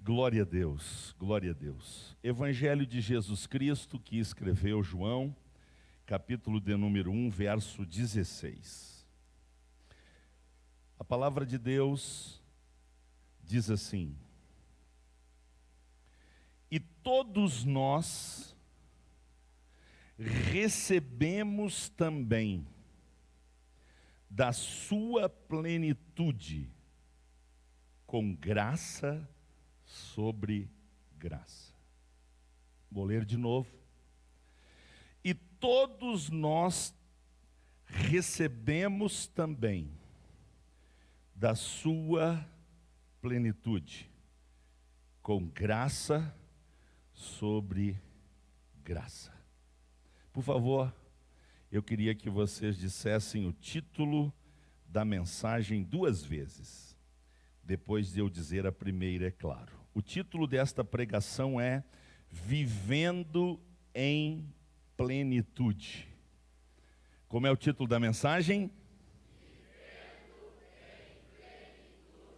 Glória a Deus, glória a Deus. Evangelho de Jesus Cristo que escreveu João, capítulo de número 1, verso 16. A palavra de Deus diz assim: e todos nós recebemos também da sua plenitude, com graça sobre graça. Vou ler de novo. E todos nós recebemos também da sua plenitude, com graça sobre graça. Por favor, eu queria que vocês dissessem o título da mensagem duas vezes. Depois de eu dizer a primeira, é claro. O título desta pregação é Vivendo em Plenitude. Como é o título da mensagem? Vivendo em plenitude.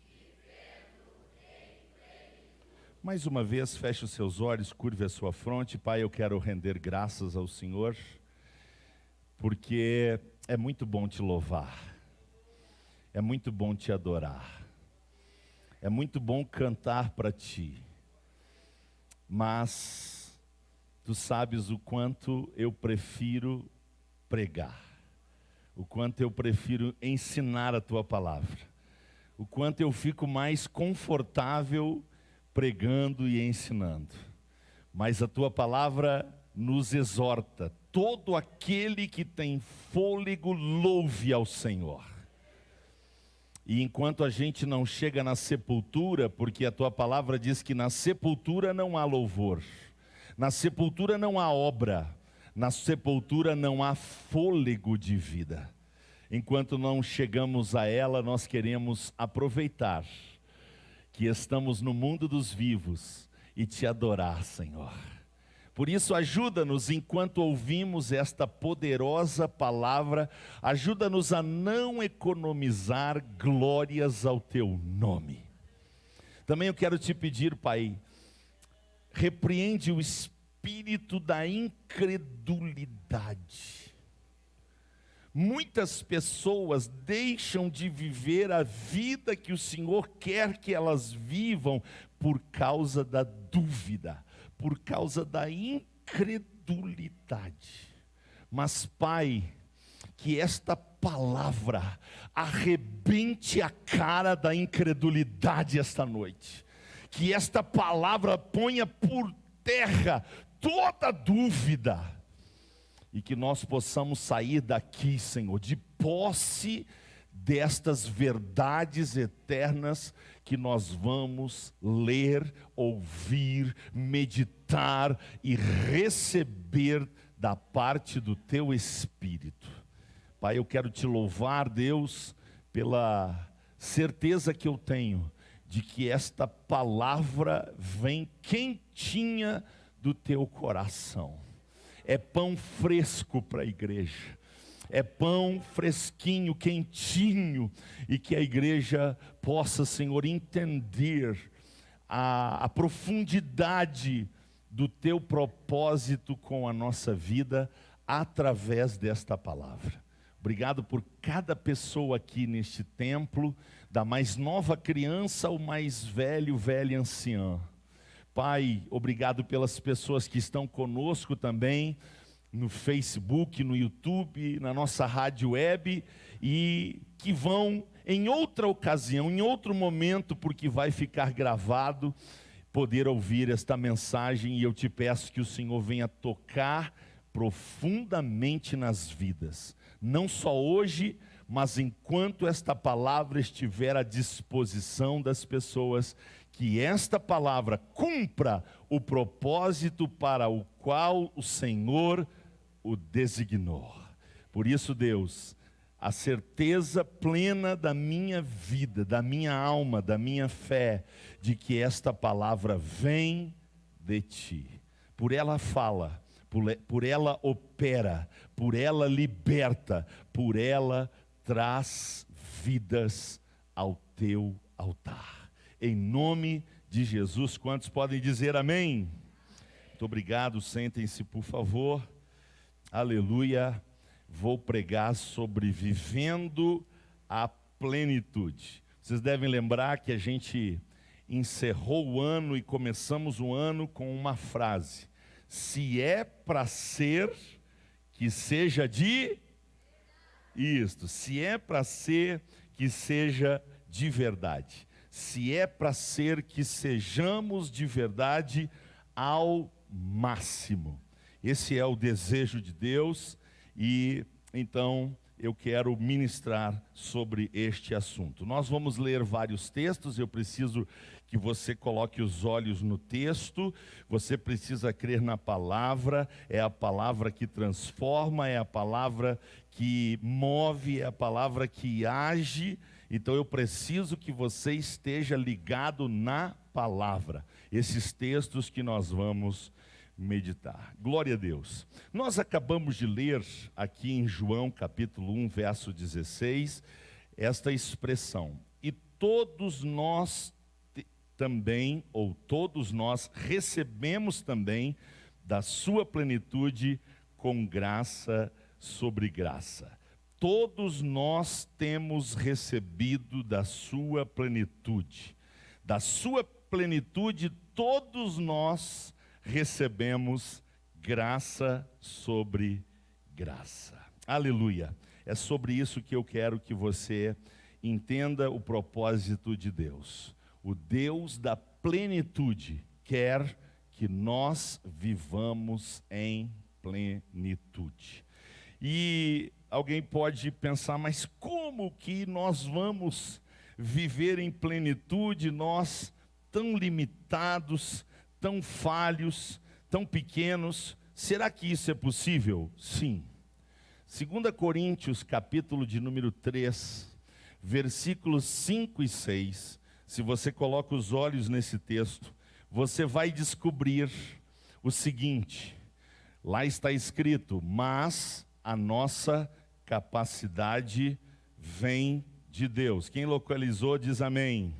Vivendo em plenitude. Mais uma vez, feche os seus olhos, curve a sua fronte. Pai, eu quero render graças ao Senhor, porque é muito bom te louvar. É muito bom te adorar. É muito bom cantar para ti. Mas tu sabes o quanto eu prefiro pregar. O quanto eu prefiro ensinar a tua palavra. O quanto eu fico mais confortável pregando e ensinando. Mas a tua palavra nos exorta. Todo aquele que tem fôlego, louve ao Senhor. E enquanto a gente não chega na sepultura, porque a tua palavra diz que na sepultura não há louvor, na sepultura não há obra, na sepultura não há fôlego de vida. Enquanto não chegamos a ela, nós queremos aproveitar que estamos no mundo dos vivos e te adorar, Senhor. Por isso, ajuda-nos enquanto ouvimos esta poderosa palavra, ajuda-nos a não economizar glórias ao teu nome. Também eu quero te pedir, Pai, repreende o espírito da incredulidade. Muitas pessoas deixam de viver a vida que o Senhor quer que elas vivam por causa da dúvida, por causa da incredulidade. Mas, Pai, que esta palavra arrebente a cara da incredulidade esta noite. Que esta palavra ponha por terra toda dúvida. E que nós possamos sair daqui, Senhor, de posse destas verdades eternas que nós vamos ler, ouvir, meditar e receber da parte do Teu Espírito. Pai, eu quero Te louvar, Deus, pela certeza que eu tenho de que esta palavra vem quentinha do Teu coração. É pão fresco para a igreja. É pão fresquinho, quentinho, e que a igreja possa, Senhor, entender a profundidade do Teu propósito com a nossa vida através desta palavra. Obrigado por cada pessoa aqui neste templo, da mais nova criança ao mais velho, velha anciã. Pai, obrigado pelas pessoas que estão conosco também, no Facebook, no YouTube, na nossa rádio web, e que vão em outra ocasião, em outro momento, porque vai ficar gravado, poder ouvir esta mensagem. E eu te peço que o Senhor venha tocar profundamente nas vidas, não só hoje, mas enquanto esta palavra estiver à disposição das pessoas, que esta palavra cumpra o propósito para o qual o Senhor o designou. Por isso, Deus, a certeza plena da minha vida, da minha alma, da minha fé, de que esta palavra vem de Ti. Por ela fala, por ela opera, por ela liberta, por ela traz vidas ao Teu altar. em nome de Jesus. Quantos podem dizer amém? Muito obrigado, sentem-se por favor. Aleluia. Vou pregar sobre vivendo a plenitude. Vocês devem lembrar que a gente encerrou o ano e começamos o ano com uma frase: se é para ser, que seja de isto. Se é para ser, que seja de verdade. Se é para ser, que sejamos de verdade ao máximo. Esse é o desejo de Deus e então eu quero ministrar sobre este assunto. Nós vamos ler vários textos, eu preciso que você coloque os olhos no texto, você precisa crer na palavra, é a palavra que transforma, é a palavra que move, é a palavra que age, então eu preciso que você esteja ligado na palavra, esses textos que nós vamos meditar. Glória a Deus. Nós acabamos de ler aqui em João capítulo 1, verso 16, esta expressão: e todos nós também, ou todos nós recebemos também da sua plenitude com graça sobre graça. Todos nós temos recebido da sua plenitude. Da sua plenitude, todos nós recebemos graça sobre graça. Aleluia. É sobre isso que eu quero que você entenda o propósito de Deus. O Deus da plenitude quer que nós vivamos em plenitude. E alguém pode pensar, mas como que nós vamos viver em plenitude, nós tão limitados, tão falhos, tão pequenos? Será que isso é possível? Sim. 2 Coríntios, capítulo de número 3, versículos 5 e 6, se você coloca os olhos nesse texto, você vai descobrir o seguinte: lá está escrito, mas a nossa capacidade vem de Deus. Quem localizou diz amém.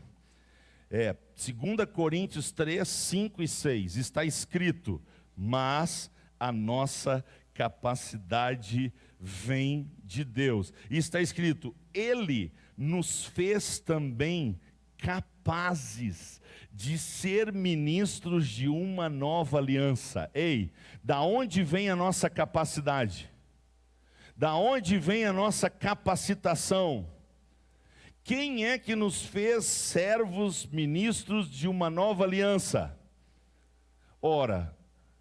2 Coríntios 3, 5 e 6, está escrito, mas a nossa capacidade vem de Deus. E está escrito, Ele nos fez também capazes de ser ministros de uma nova aliança. Ei, da onde vem a nossa capacidade? Da onde vem a nossa capacitação? Quem é que nos fez servos, ministros de uma nova aliança? Ora,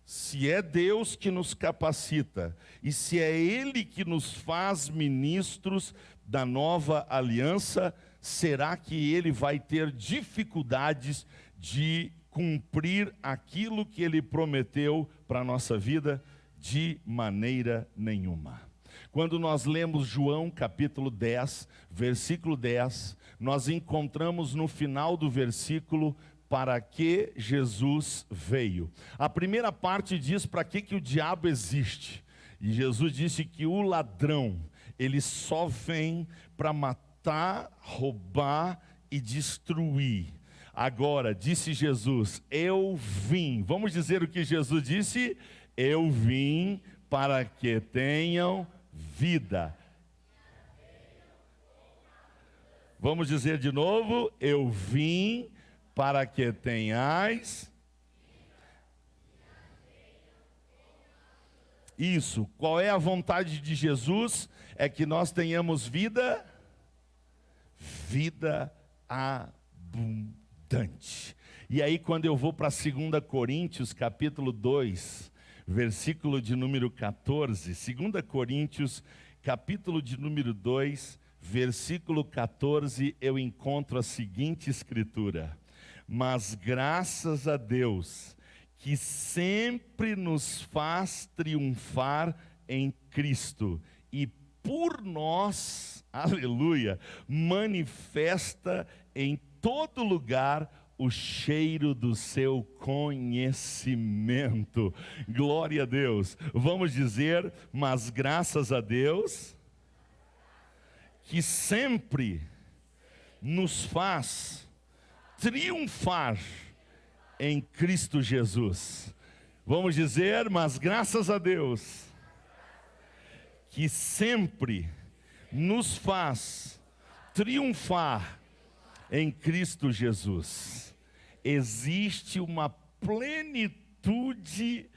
se é Deus que nos capacita, e se é Ele que nos faz ministros da nova aliança, será que Ele vai ter dificuldades de cumprir aquilo que Ele prometeu para a nossa vida? De maneira nenhuma. Quando nós lemos João capítulo 10, versículo 10, nós encontramos no final do versículo, para que Jesus veio. A primeira parte diz para que o diabo existe. E Jesus disse que o ladrão, ele só vem para matar, roubar e destruir. Agora, disse Jesus, eu vim. Vamos dizer o que Jesus disse? Eu vim para que tenham vida. Vamos dizer de novo, eu vim para que tenhais. Isso, qual é a vontade de Jesus? É que nós tenhamos vida abundante. E aí quando eu vou para 2 Coríntios capítulo 2, versículo de número 14, 2 Coríntios capítulo de número 2, versículo 14, eu encontro a seguinte escritura: mas graças a Deus, que sempre nos faz triunfar em Cristo, e por nós, aleluia, manifesta em todo lugar o cheiro do seu conhecimento. Glória a Deus. Vamos dizer, mas graças a Deus, que sempre nos faz triunfar em Cristo Jesus. Vamos dizer, mas graças a Deus, que sempre nos faz triunfar em Cristo Jesus. Existe uma plenitude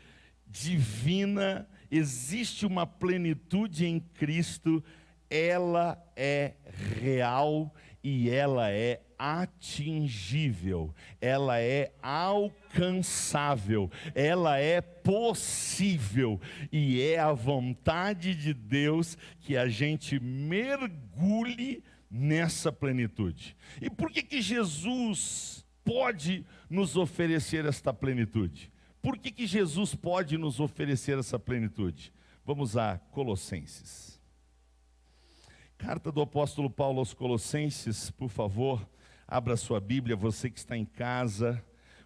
divina, existe uma plenitude em Cristo, ela é real e ela é atingível, ela é alcançável, ela é possível, e é a vontade de Deus que a gente mergulhe nessa plenitude. E por que Jesus pode nos oferecer esta plenitude? Por que Jesus pode nos oferecer essa plenitude? Vamos a Colossenses. Carta do apóstolo Paulo aos Colossenses, por favor, abra sua Bíblia, você que está em casa,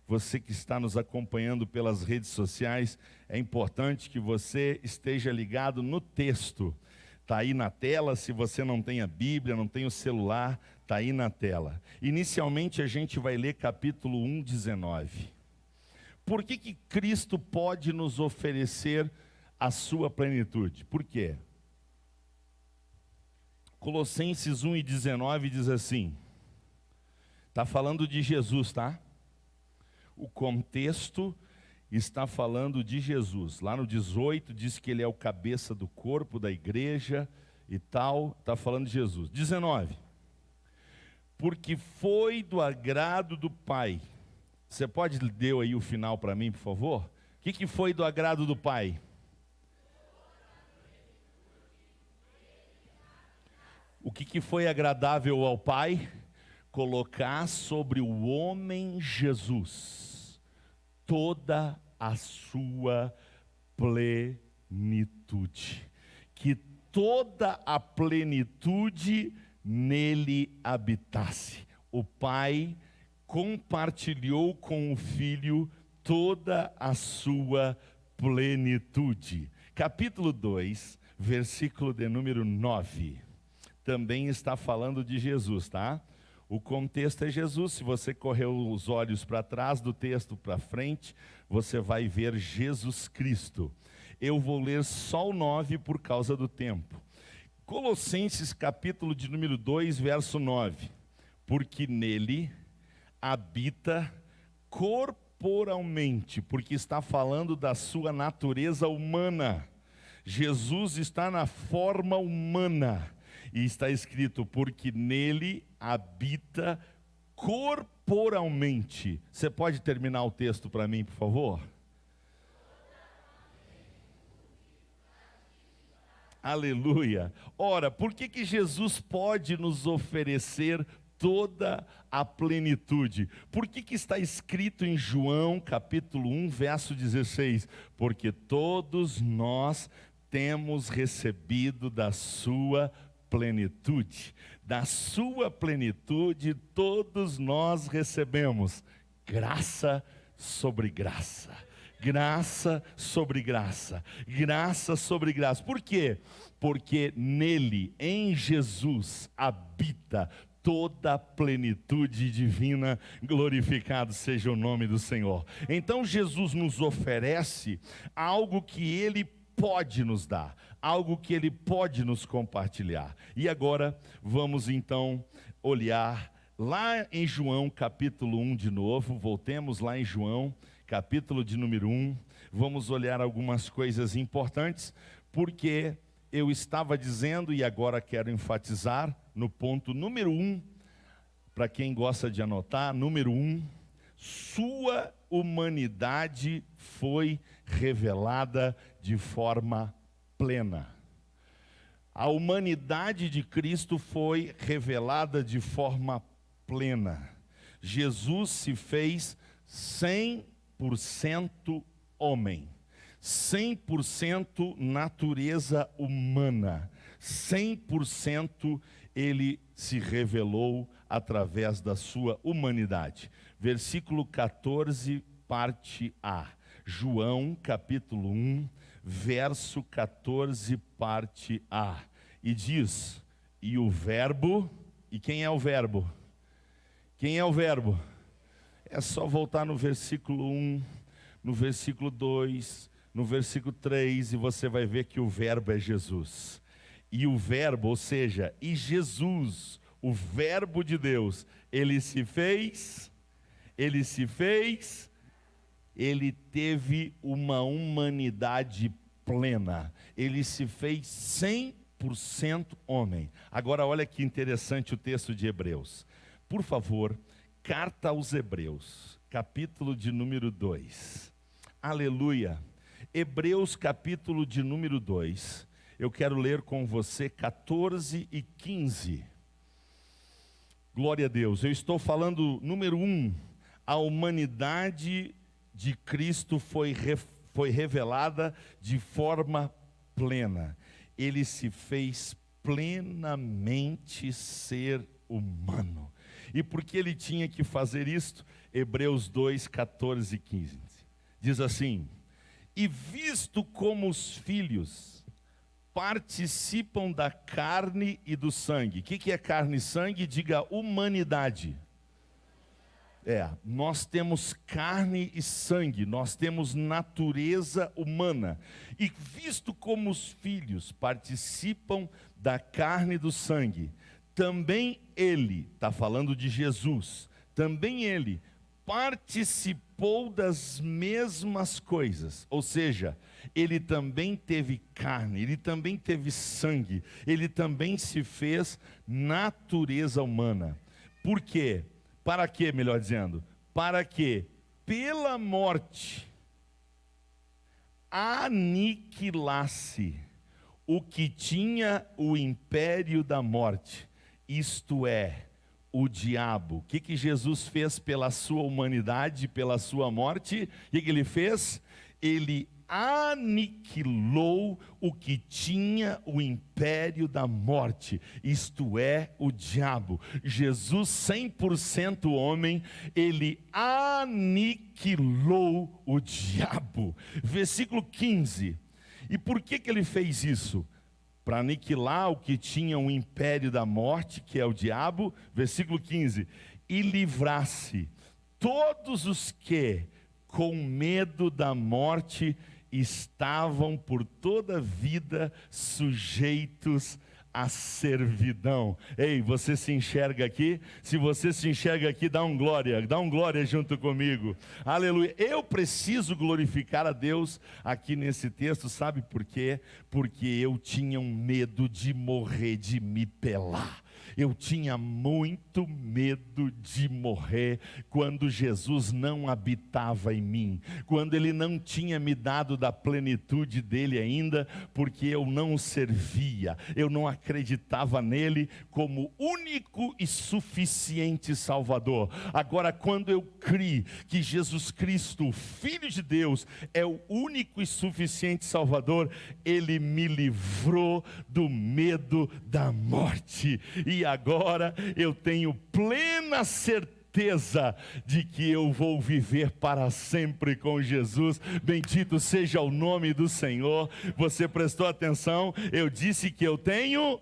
você que está nos acompanhando pelas redes sociais, é importante que você esteja ligado no texto. Está aí na tela, se você não tem a Bíblia, não tem o celular, está aí na tela. Inicialmente a gente vai ler capítulo 1, 19. Por que Cristo pode nos oferecer a sua plenitude? Por quê? Colossenses 1 e 19 diz assim, está falando de Jesus, tá? O contexto está falando de Jesus. Lá no 18 diz que ele é o cabeça do corpo da igreja e tal, está falando de Jesus. 19, porque foi do agrado do Pai. Você pode ler aí o final para mim, por favor? O que foi do agrado do Pai? O que foi agradável ao Pai? Colocar sobre o homem Jesus toda a sua plenitude. Que toda a plenitude nele habitasse. O Pai compartilhou com o Filho toda a sua plenitude. Capítulo 2, versículo de número 9. Também está falando de Jesus, tá? O contexto é Jesus. Se você correr os olhos para trás do texto para frente, você vai ver Jesus Cristo. Eu vou ler só o 9 por causa do tempo. Colossenses capítulo de número 2, verso 9. Porque nele habita corporalmente, porque está falando da sua natureza humana. Jesus está na forma humana. E está escrito, porque nele habita corporalmente. Você pode terminar o texto para mim, por favor? Aleluia. Ora, por que Jesus pode nos oferecer toda a plenitude? Por que está escrito em João, capítulo 1, verso 16? Porque todos nós temos recebido da sua plenitude. Da sua plenitude todos nós recebemos graça sobre graça. Graça sobre graça, graça sobre graça. Por quê? Porque nele, em Jesus, habita toda a plenitude divina. Glorificado seja o nome do Senhor. Então Jesus nos oferece algo que ele pode nos dar, algo que ele pode nos compartilhar. E agora vamos então olhar lá em João capítulo 1 de novo. Voltemos lá em João capítulo de número 1, vamos olhar algumas coisas importantes, porque eu estava dizendo, e agora quero enfatizar, no ponto número 1, para quem gosta de anotar, número 1, sua humanidade foi revelada de forma plena. A humanidade de Cristo foi revelada de forma plena. Jesus se fez 100% homem, 100% natureza humana, 100% ele se revelou através da sua humanidade. Versículo 14, parte A. João, capítulo 1, verso 14, parte A. E diz, e o verbo, e quem é o verbo? Quem é o verbo? É só voltar no versículo 1, no versículo 2, no versículo 3, e você vai ver que o verbo é Jesus. E o verbo, ou seja, e Jesus, o verbo de Deus, ele teve uma humanidade plena, ele se fez 100% homem. Agora olha que interessante o texto de Hebreus. Por favor, carta aos Hebreus, capítulo de número 2. Aleluia. Hebreus, capítulo de número 2. Eu quero ler com você 14 e 15. Glória a Deus. Eu estou falando, número 1, a humanidade de Cristo foi revelada de forma plena. Ele se fez plenamente ser humano. E por que ele tinha que fazer isto? Hebreus 2, 14 e 15. Diz assim: e visto como os filhos participam da carne e do sangue. O que é carne e sangue? Diga humanidade. Nós temos carne e sangue, nós temos natureza humana. E visto como os filhos participam da carne e do sangue, também ele, está falando de Jesus, também ele participou das mesmas coisas. Ou seja, ele também teve carne, ele também teve sangue, ele também se fez natureza humana. Por quê? Para quê, melhor dizendo? Para que pela morte aniquilasse o que tinha o império da morte, isto é, o diabo. O que Jesus fez pela sua humanidade, pela sua morte? O que ele fez? Ele aniquilou o que tinha o império da morte, isto é, o diabo. Jesus, 100% homem, ele aniquilou o diabo. Versículo 15. E por que ele fez isso? Para aniquilar o que tinha o império da morte, que é o diabo. Versículo 15. E livrasse todos os que, com medo da morte, estavam por toda a vida sujeitos à servidão. Ei, você se enxerga aqui? Se você se enxerga aqui, dá um glória junto comigo. Aleluia. Eu preciso glorificar a Deus aqui nesse texto, sabe por quê? Porque eu tinha um medo de morrer, de me pelar. Eu tinha muito medo de morrer quando Jesus não habitava em mim, quando Ele não tinha me dado da plenitude dEle ainda, porque eu não o servia, eu não acreditava nele como único e suficiente Salvador. Agora, quando eu criei que Jesus Cristo, o Filho de Deus, é o único e suficiente Salvador, Ele me livrou do medo da morte. E agora eu tenho plena certeza de que eu vou viver para sempre com Jesus. Bendito seja o nome do Senhor. Você prestou atenção? Eu disse que eu tenho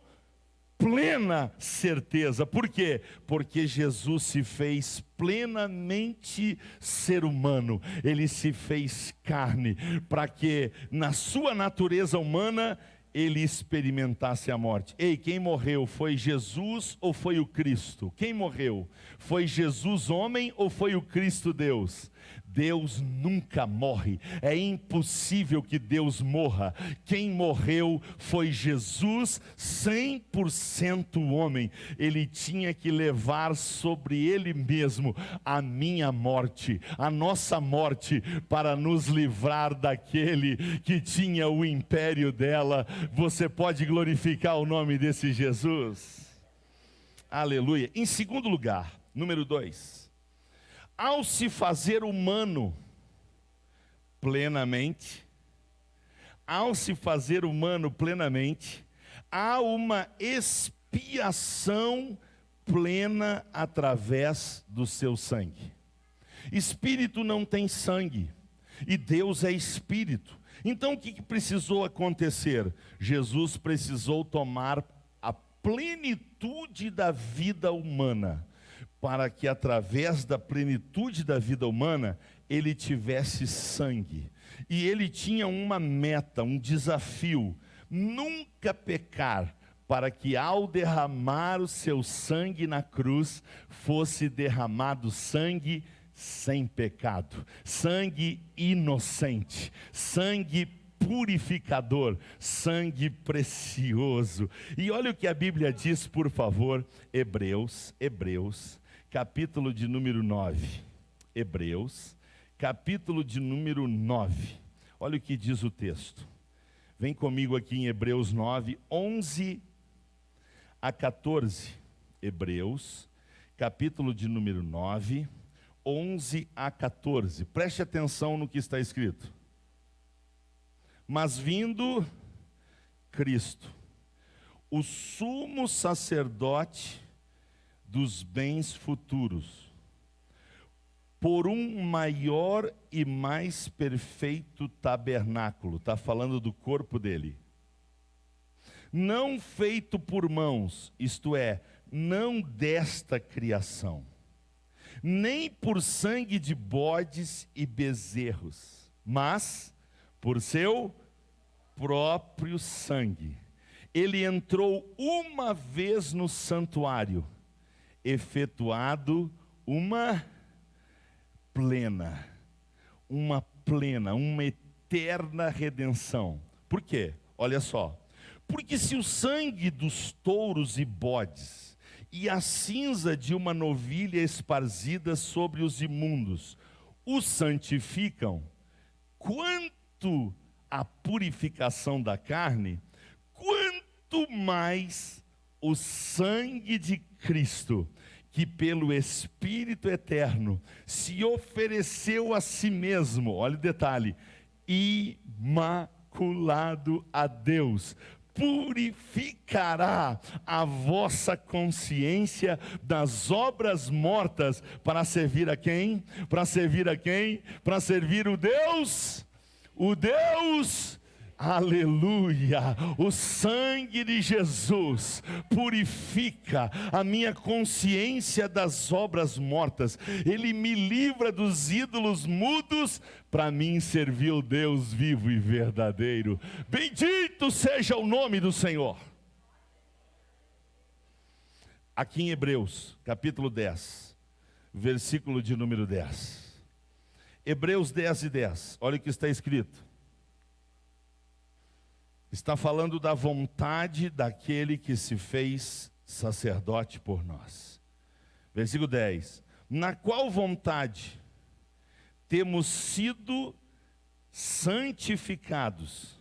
plena certeza. Por quê? Porque Jesus se fez plenamente ser humano. Ele se fez carne para que na sua natureza humana ele experimentasse a morte. Ei, quem morreu foi Jesus ou foi o Cristo? Quem morreu? Foi Jesus homem ou foi o Cristo Deus? Deus nunca morre, é impossível que Deus morra. Quem morreu foi Jesus, 100% homem. Ele tinha que levar sobre ele mesmo a minha morte, a nossa morte, para nos livrar daquele que tinha o império dela. Você pode glorificar o nome desse Jesus? Aleluia. Em segundo lugar, número 2. Ao se fazer humano plenamente, há uma expiação plena através do seu sangue. Espírito não tem sangue, e Deus é espírito. Então o que precisou acontecer? Jesus precisou tomar a plenitude da vida humana, para que através da plenitude da vida humana, ele tivesse sangue. E ele tinha uma meta, um desafio: nunca pecar, para que ao derramar o seu sangue na cruz, fosse derramado sangue sem pecado, sangue inocente, sangue purificador, sangue precioso. E olha o que a Bíblia diz, por favor, Hebreus, capítulo de número 9. Hebreus, capítulo de número 9. Olha o que diz o texto. Vem comigo aqui em Hebreus 9, 11 a 14. Hebreus, capítulo de número 9, 11 a 14. Preste atenção no que está escrito. Mas vindo Cristo, o sumo sacerdote dos bens futuros, por um maior e mais perfeito tabernáculo, está falando do corpo dele, não feito por mãos, isto é, não desta criação, nem por sangue de bodes e bezerros, mas por seu próprio sangue. Ele entrou uma vez no santuário, efetuado uma eterna redenção. Por quê? Olha só. Porque se o sangue dos touros e bodes e a cinza de uma novilha esparzida sobre os imundos os santificam, quanto à purificação da carne, quanto mais o sangue de Cristo, que pelo Espírito eterno se ofereceu a si mesmo, olha o detalhe, imaculado a Deus, purificará a vossa consciência das obras mortas, para servir a quem? Para servir a quem? Para servir o Deus, aleluia. O sangue de Jesus purifica a minha consciência das obras mortas. Ele me livra dos ídolos mudos, para mim servir o Deus vivo e verdadeiro. Bendito seja o nome do Senhor. Aqui em Hebreus, capítulo 10, versículo de número 10. Hebreus 10 e 10, olha o que está escrito. Está falando da vontade daquele que se fez sacerdote por nós. Versículo 10. Na qual vontade temos sido santificados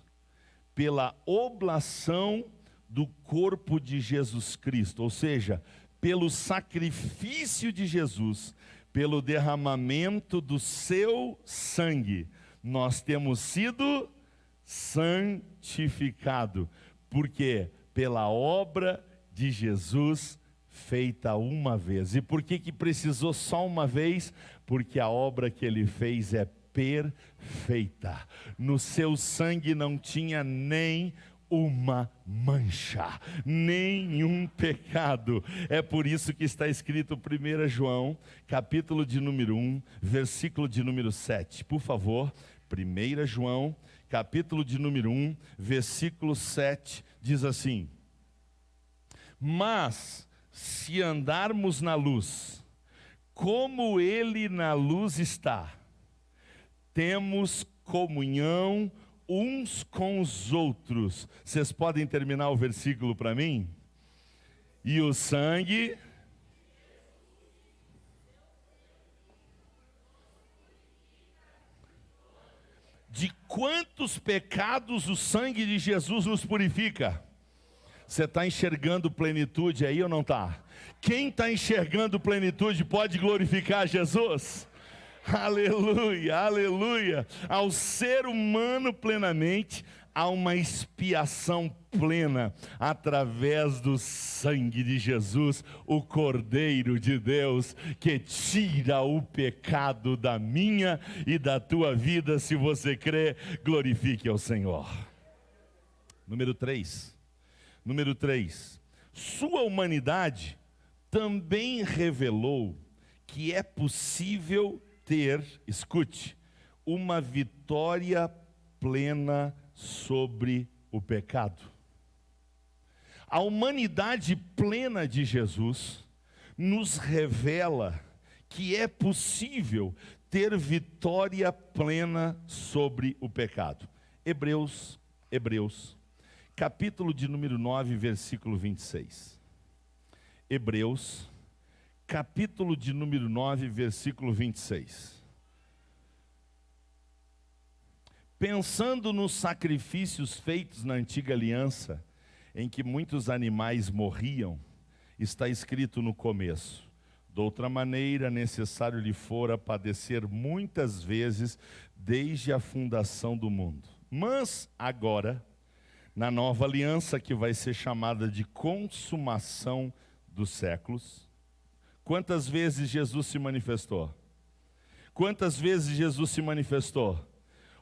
pela oblação do corpo de Jesus Cristo, ou seja, pelo sacrifício de Jesus, pelo derramamento do seu sangue, nós temos sido santificado, porque pela obra de Jesus feita uma vez. E por que precisou só uma vez? Porque a obra que ele fez é perfeita. No seu sangue não tinha nem uma mancha, nenhum pecado. É por isso que está escrito 1 João, capítulo de número 1, versículo de número 7. Por favor, 1 João, capítulo de número 1, versículo 7, diz assim: mas se andarmos na luz, como ele na luz está, temos comunhão uns com os outros. Vocês podem terminar o versículo para mim? E o sangue de quantos pecados o sangue de Jesus nos purifica? Você está enxergando plenitude aí ou não está? Quem está enxergando plenitude pode glorificar Jesus? Aleluia, aleluia. Ao ser humano plenamente, há uma expiação plena através do sangue de Jesus, o Cordeiro de Deus, que tira o pecado da minha e da tua vida. Se você crê, glorifique ao Senhor. Número 3, sua humanidade também revelou que é possível ter, escute, uma vitória plena sobre o pecado. A humanidade plena de Jesus nos revela que é possível ter vitória plena sobre o pecado. Hebreus, capítulo de número 9, versículo 26. Hebreus, capítulo de número 9, versículo 26. Pensando nos sacrifícios feitos na antiga aliança, em que muitos animais morriam, está escrito no começo: de outra maneira, necessário lhe fora padecer muitas vezes desde a fundação do mundo. Mas agora, na nova aliança, que vai ser chamada de consumação dos séculos, quantas vezes Jesus se manifestou? Quantas vezes Jesus se manifestou?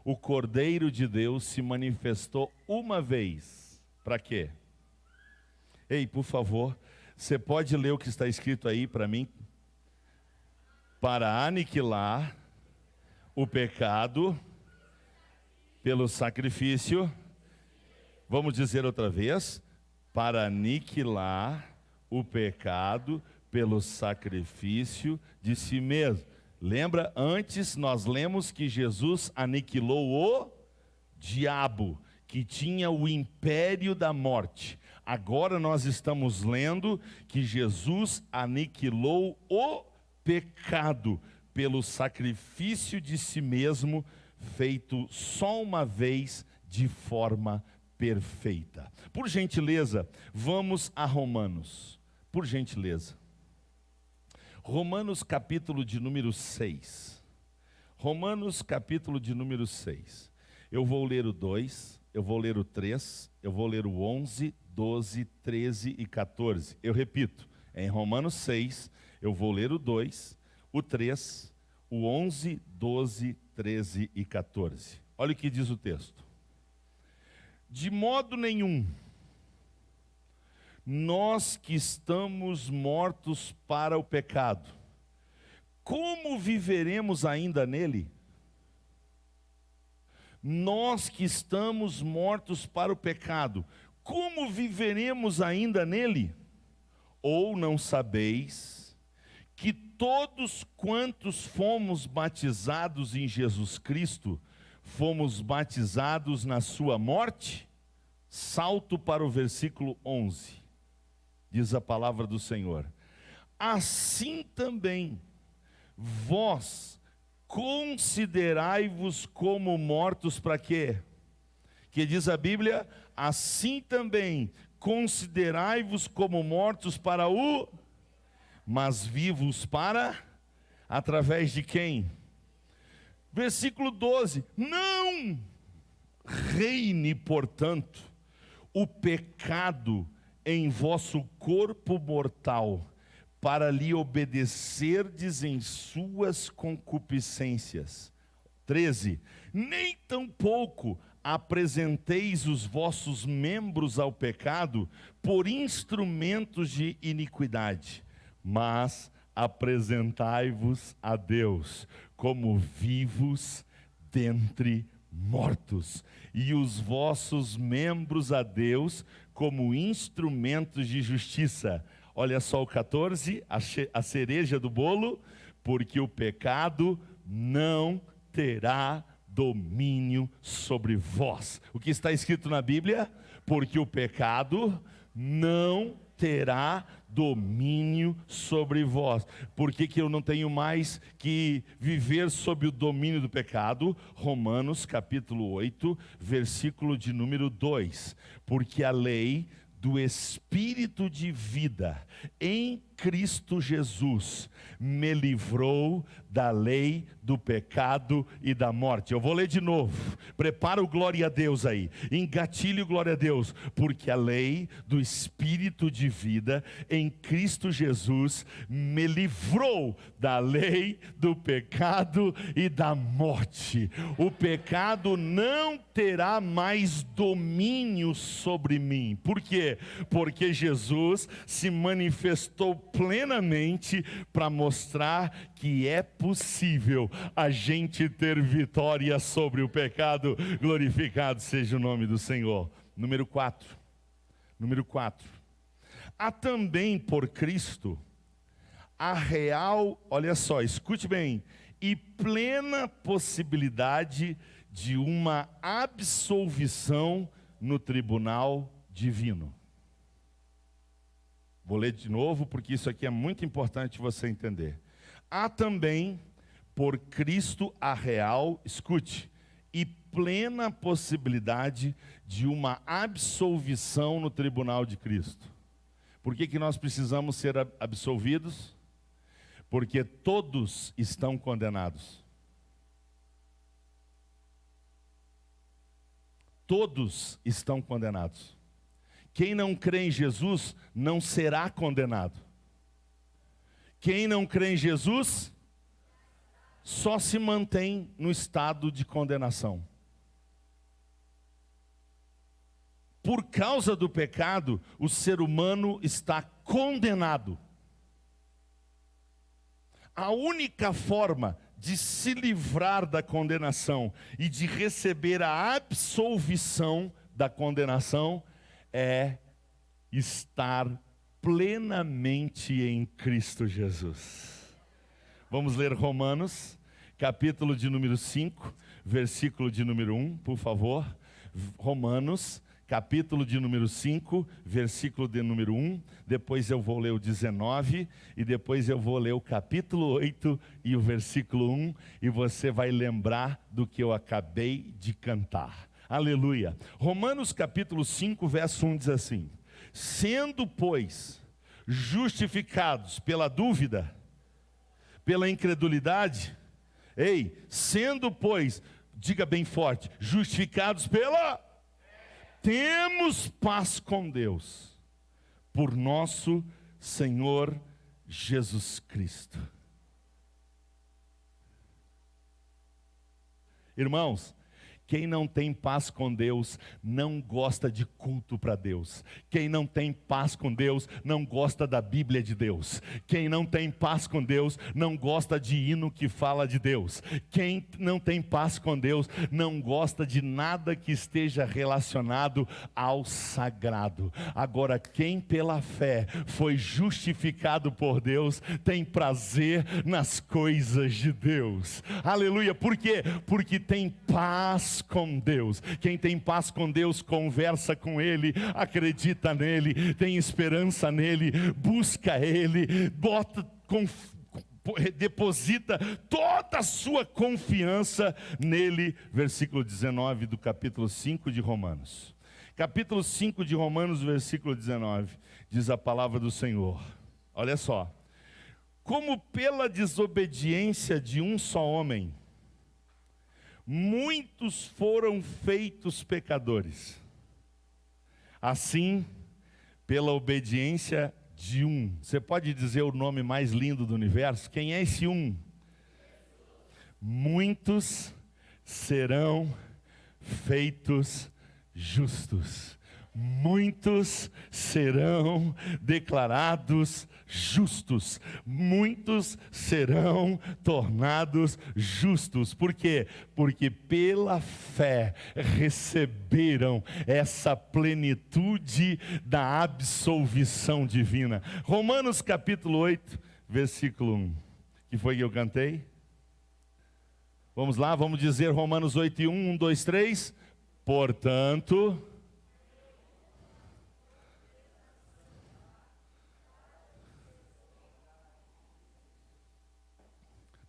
O Cordeiro de Deus se manifestou uma vez. Para quê? Ei, por favor, você pode ler o que está escrito aí para mim? Para aniquilar o pecado pelo sacrifício. Vamos dizer outra vez: para aniquilar o pecado pelo sacrifício de si mesmo. Lembra, antes nós lemos que Jesus aniquilou o diabo, que tinha o império da morte. Agora nós estamos lendo que Jesus aniquilou o pecado pelo sacrifício de si mesmo, feito só uma vez de forma perfeita. Por gentileza, vamos a Romanos. Por gentileza. Romanos capítulo de número 6. Romanos capítulo de número 6. Eu vou ler o 2, eu vou ler o 3, eu vou ler o 11, 12, 13 e 14. Eu repito, em Romanos 6, eu vou ler o 2, o 3, o 11, 12, 13 e 14. Olha o que diz o texto. De modo nenhum, nós que estamos mortos para o pecado, como viveremos ainda nele? Nós que estamos mortos para o pecado, como viveremos ainda nele? Ou não sabeis que todos quantos fomos batizados em Jesus Cristo, fomos batizados na sua morte? Salto para o versículo 11. Diz a palavra do Senhor: assim também vós considerai-vos como mortos para quê? Que diz a Bíblia: assim também considerai-vos como mortos para o, mas vivos para, através de quem? Versículo 12: não reine, portanto, o pecado em vosso corpo mortal, para lhe obedecerdes em suas concupiscências. 13. Nem tampouco apresenteis os vossos membros ao pecado por instrumentos de iniquidade, mas apresentai-vos a Deus como vivos dentre mortos, e os vossos membros a Deus como instrumentos de justiça. Olha só o 14, a cereja do bolo: porque o pecado não terá domínio sobre vós. O que está escrito na Bíblia? Porque o pecado não terá domínio sobre vós. Por que eu não tenho mais que viver sob o domínio do pecado? Romanos capítulo 8, versículo de número 2. Porque a lei do Espírito de vida em Cristo Jesus me livrou da lei, do pecado e da morte. Eu vou ler de novo. Prepara o glória a Deus aí. Engatilhe o glória a Deus. Porque a lei do Espírito de vida em Cristo Jesus me livrou da lei, do pecado e da morte. O pecado não terá mais domínio sobre mim. Por quê? Porque Jesus se manifestou plenamente para mostrar que é possível a gente ter vitória sobre o pecado. Glorificado seja o nome do Senhor. Número 4. Há também por Cristo a real, olha só, escute bem, e plena possibilidade de uma absolvição no tribunal divino. Vou ler de novo porque isso aqui é muito importante você entender. Há também por Cristo a real, escute, e plena possibilidade de uma absolvição no tribunal de Cristo. Por que nós precisamos ser absolvidos? Porque todos estão condenados. Todos estão condenados. Quem não crê em Jesus não será condenado. Quem não crê em Jesus só se mantém no estado de condenação. Por causa do pecado, o ser humano está condenado. A única forma de se livrar da condenação e de receber a absolvição da condenação é estar plenamente em Cristo Jesus. Vamos ler Romanos, capítulo de número 5, versículo de número 1, por favor. Romanos, capítulo de número 5, versículo de número 1, depois eu vou ler o 19, e depois eu vou ler o capítulo 8 e o versículo 1, e você vai lembrar do que eu acabei de cantar. Aleluia. Romanos capítulo 5, verso 1 diz assim: sendo, pois, justificados pela dúvida, pela incredulidade, sendo, pois, diga bem forte, justificados pela... temos paz com Deus, por nosso Senhor Jesus Cristo. Irmãos, quem não tem paz com Deus não gosta de culto para Deus. Quem não tem paz com Deus não gosta da Bíblia de Deus. Quem não tem paz com Deus não gosta de hino que fala de Deus. Quem não tem paz com Deus não gosta de nada que esteja relacionado ao sagrado. Agora, quem pela fé foi justificado por Deus tem prazer nas coisas de Deus. Aleluia. Por quê? Porque tem paz com Deus. Quem tem paz com Deus conversa com Ele, acredita nele, tem esperança nele, busca Ele, deposita toda a sua confiança nele. Versículo 19 do capítulo 5 de Romanos. Capítulo 5 de Romanos, versículo 19, diz a palavra do Senhor. Olha só. Como pela desobediência de um só homem, muitos foram feitos pecadores, assim, pela obediência de um. Você pode dizer o nome mais lindo do universo? Quem é esse um? Muitos serão feitos justos. Muitos serão declarados justos. Muitos serão tornados justos. Por quê? Porque pela fé receberam essa plenitude da absolvição divina. Romanos capítulo 8, versículo 1. Que foi que eu cantei? Vamos lá, vamos dizer Romanos 8 e 1, 1, 2, 3. Portanto...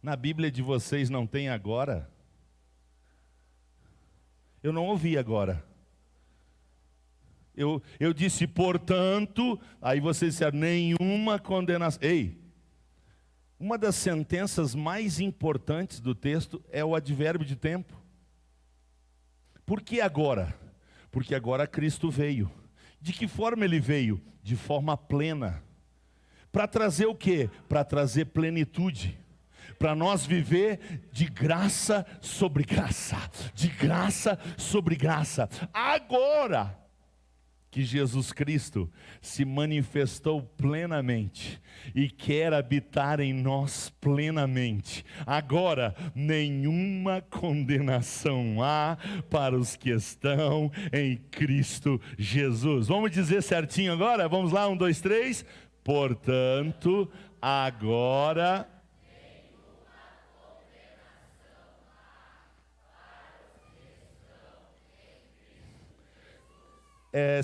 Na Bíblia de vocês não tem agora? Eu não ouvi agora. Eu disse, portanto, aí vocês disseram, nenhuma condenação. Uma das sentenças mais importantes do texto é o advérbio de tempo. Por que agora? Porque agora Cristo veio. De que forma Ele veio? De forma plena. Para trazer o quê? Para trazer plenitude. Para nós viver de graça sobre graça. De graça sobre graça. Agora que Jesus Cristo se manifestou plenamente e quer habitar em nós plenamente. Agora, nenhuma condenação há para os que estão em Cristo Jesus. Vamos dizer certinho agora? Vamos lá, 1, 2, 3. Portanto, agora...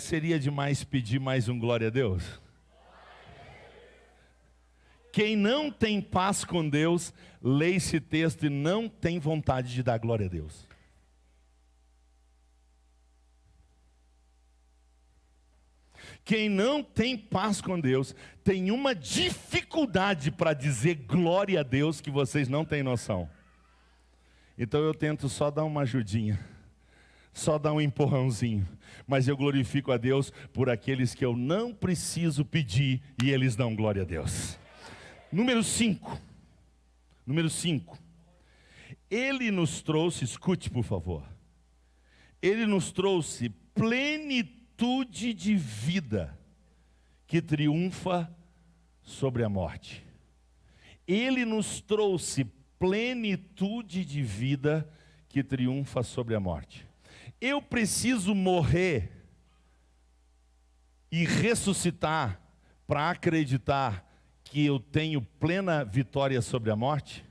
seria demais pedir mais um glória a Deus? Quem não tem paz com Deus, lê esse texto e não tem vontade de dar glória a Deus. Quem não tem paz com Deus, tem uma dificuldade para dizer glória a Deus que vocês não têm noção. Então eu tento só dar uma ajudinha. Só dar um empurrãozinho, mas eu glorifico a Deus por aqueles que eu não preciso pedir e eles dão glória a Deus. Número 5. Ele nos trouxe, escute por favor, Ele nos trouxe plenitude de vida que triunfa sobre a morte. Ele nos trouxe plenitude de vida que triunfa sobre a morte. Eu preciso morrer e ressuscitar para acreditar que eu tenho plena vitória sobre a morte?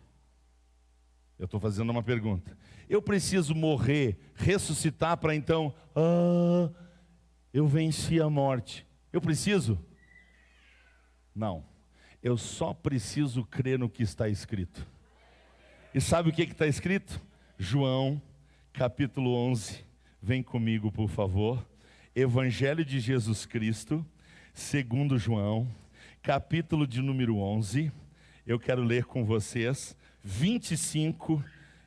Eu estou fazendo uma pergunta. Eu preciso morrer, ressuscitar para então, eu venci a morte. Eu preciso? Não. Eu só preciso crer no que está escrito. E sabe o que está escrito? João, capítulo 11. Vem comigo, por favor. Evangelho de Jesus Cristo, segundo João, capítulo de número 11. Eu quero ler com vocês 25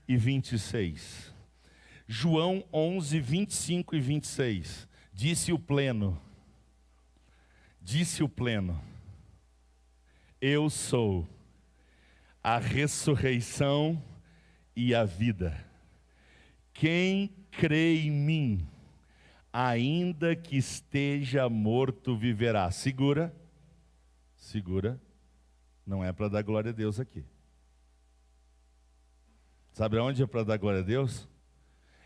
e 26. João 11, 25 e 26. Disse o pleno, eu sou a ressurreição e a vida. Quem crê em mim, ainda que esteja morto, viverá. Segura. Não é para dar glória a Deus aqui. Sabe aonde é para dar glória a Deus?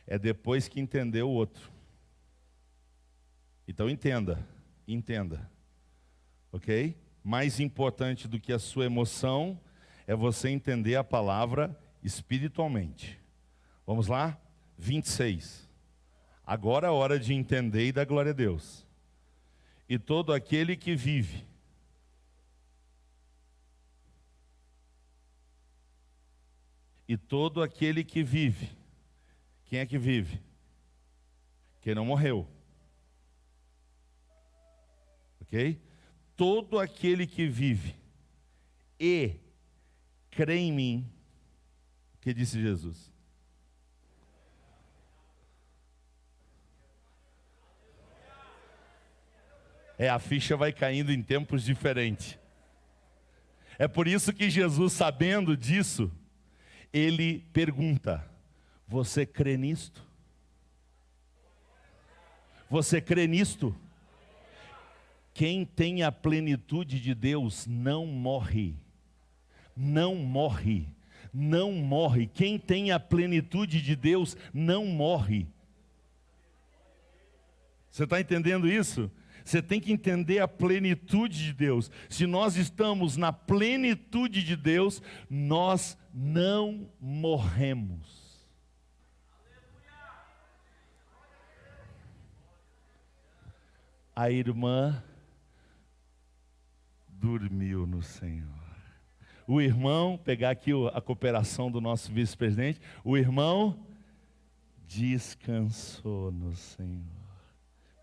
É depois que entender o outro. Então entenda. Ok? Mais importante do que a sua emoção é você entender a palavra espiritualmente. Vamos lá? 26. Agora é a hora de entender e dar glória a Deus. E todo aquele que vive quem é que vive? Quem não morreu. Ok? Todo aquele que vive e crê em mim, o que disse Jesus? A ficha vai caindo em tempos diferentes. É por isso que Jesus, sabendo disso, Ele pergunta, você crê nisto? Você crê nisto? Quem tem a plenitude de Deus não morre. Não morre. Não morre. Quem tem a plenitude de Deus não morre. Você está entendendo isso? Você tem que entender a plenitude de Deus. Se nós estamos na plenitude de Deus, nós não morremos. A irmã dormiu no Senhor. O irmão, pegar aqui a cooperação do nosso vice-presidente, o irmão descansou no Senhor.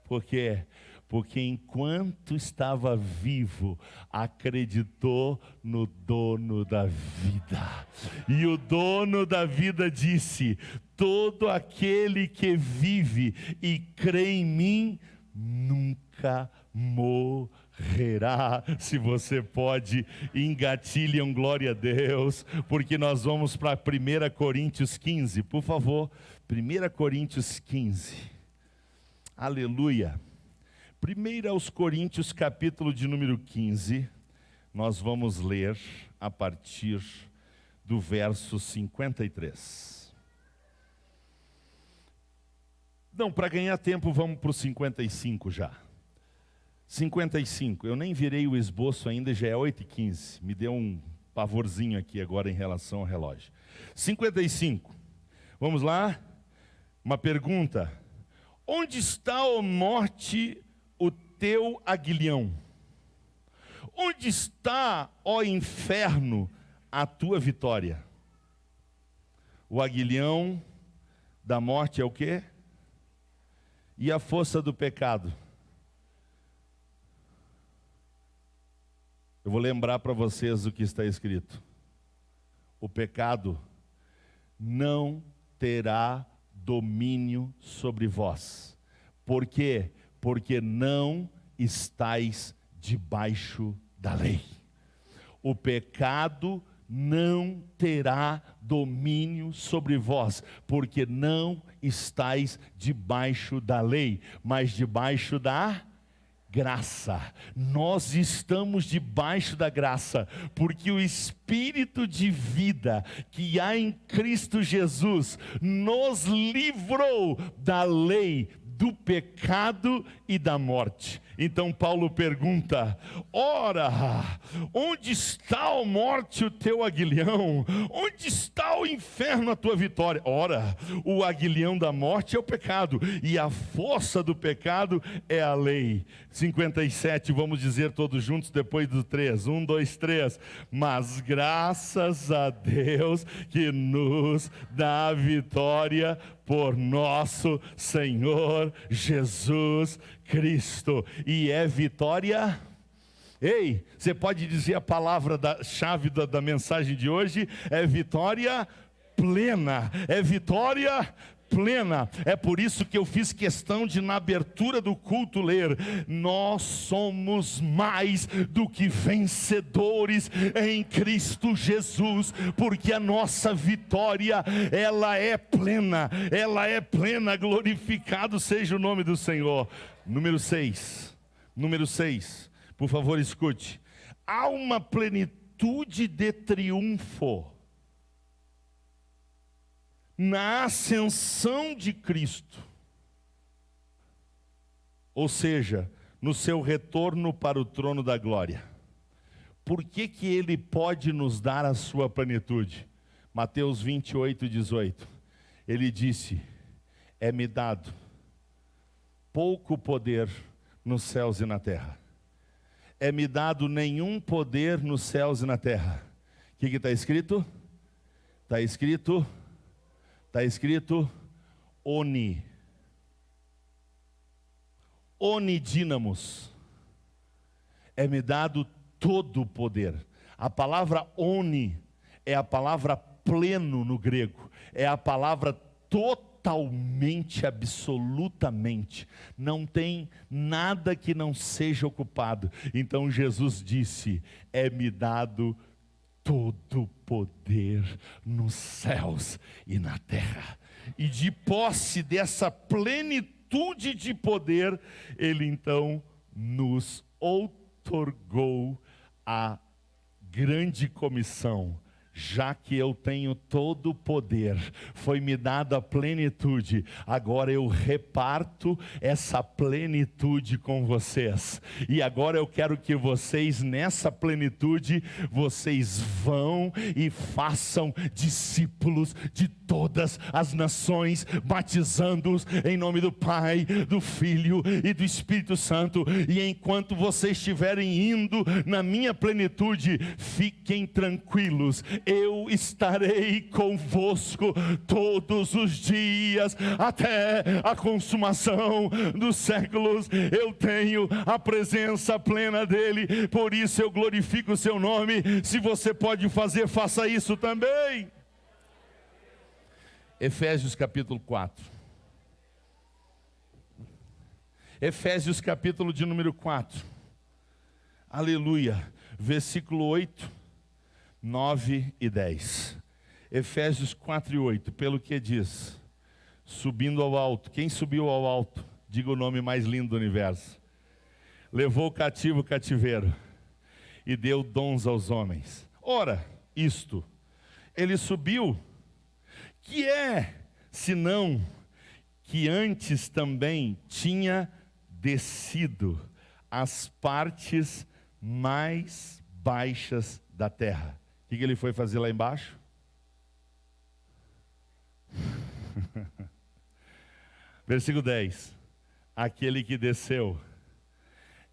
Por quê? porque enquanto estava vivo, acreditou no dono da vida. E o dono da vida disse: todo aquele que vive e crê em mim, nunca morrerá. Se você pode, engatilhe um glória a Deus, porque nós vamos para 1 Coríntios 15, por favor. 1 Coríntios 15, aleluia. 1 aos Coríntios, capítulo de número 15, nós vamos ler a partir do verso 53. Não, para ganhar tempo, vamos para o 55 já. 55, eu nem virei o esboço ainda, já é 8h15. Me deu um pavorzinho aqui agora em relação ao relógio. 55, vamos lá? Uma pergunta: onde está, ó morte, o teu aguilhão? Onde está, ó inferno, a tua vitória? O aguilhão da morte é o quê? E a força do pecado? Eu vou lembrar para vocês o que está escrito: o pecado não terá domínio sobre vós. Por quê? Porque não estáis debaixo da lei. O pecado não terá domínio sobre vós, porque não estáis debaixo da lei, mas debaixo da graça. Nós estamos debaixo da graça, porque o Espírito de vida que há em Cristo Jesus nos livrou da lei, do pecado e da morte. Então Paulo pergunta: ora, onde está, ó morte, o teu aguilhão? Onde está, o inferno, a tua vitória? Ora, o aguilhão da morte é o pecado, e a força do pecado é a lei. 57, vamos dizer todos juntos depois do 3. 1, 2, 3. Mas graças a Deus que nos dá a vitória por nosso Senhor Jesus Cristo. E é vitória. Ei, você pode dizer a palavra da chave da mensagem de hoje? É vitória plena. É vitória plena. É por isso que eu fiz questão de, na abertura do culto, ler: nós somos mais do que vencedores em Cristo Jesus, porque a nossa vitória, ela é plena, glorificado seja o nome do Senhor. Número 6, por favor, escute: há uma plenitude de triunfo na ascensão de Cristo, ou seja, no seu retorno para o trono da glória. Por que que Ele pode nos dar a sua plenitude? Mateus 28, 18, Ele disse: é-me dado pouco poder nos céus e na terra. É-me dado nenhum poder nos céus e na terra. O que está escrito? Está escrito Onidínamos. É-me dado todo o poder. A palavra oni é a palavra pleno no grego. É a palavra totalmente, absolutamente. Não tem nada que não seja ocupado. Então Jesus disse: é-me dado todo o poder nos céus e na terra. E de posse dessa plenitude de poder, Ele então nos outorgou a grande comissão. Já que eu tenho todo o poder, foi-me dada a plenitude, agora eu reparto essa plenitude com vocês. E agora eu quero que vocês, nessa plenitude, vocês vão e façam discípulos de todas as nações, batizando-os em nome do Pai, do Filho e do Espírito Santo. E enquanto vocês estiverem indo na minha plenitude, fiquem tranquilos, eu estarei convosco todos os dias, até a consumação dos séculos. Eu tenho a presença plena dEle, por isso eu glorifico o seu nome. Se você pode fazer, faça isso também. Efésios capítulo 4. Efésios capítulo de número 4. Aleluia. Versículo 8, 9 e 10. Efésios 4 e 8. Pelo que diz: subindo ao alto. Quem subiu ao alto? Diga o nome mais lindo do universo. Levou o cativo o cativeiro e deu dons aos homens. Ora, isto, ele subiu, que é, senão que antes também tinha descido às partes mais baixas da terra. O que ele foi fazer lá embaixo? Versículo 10. Aquele que desceu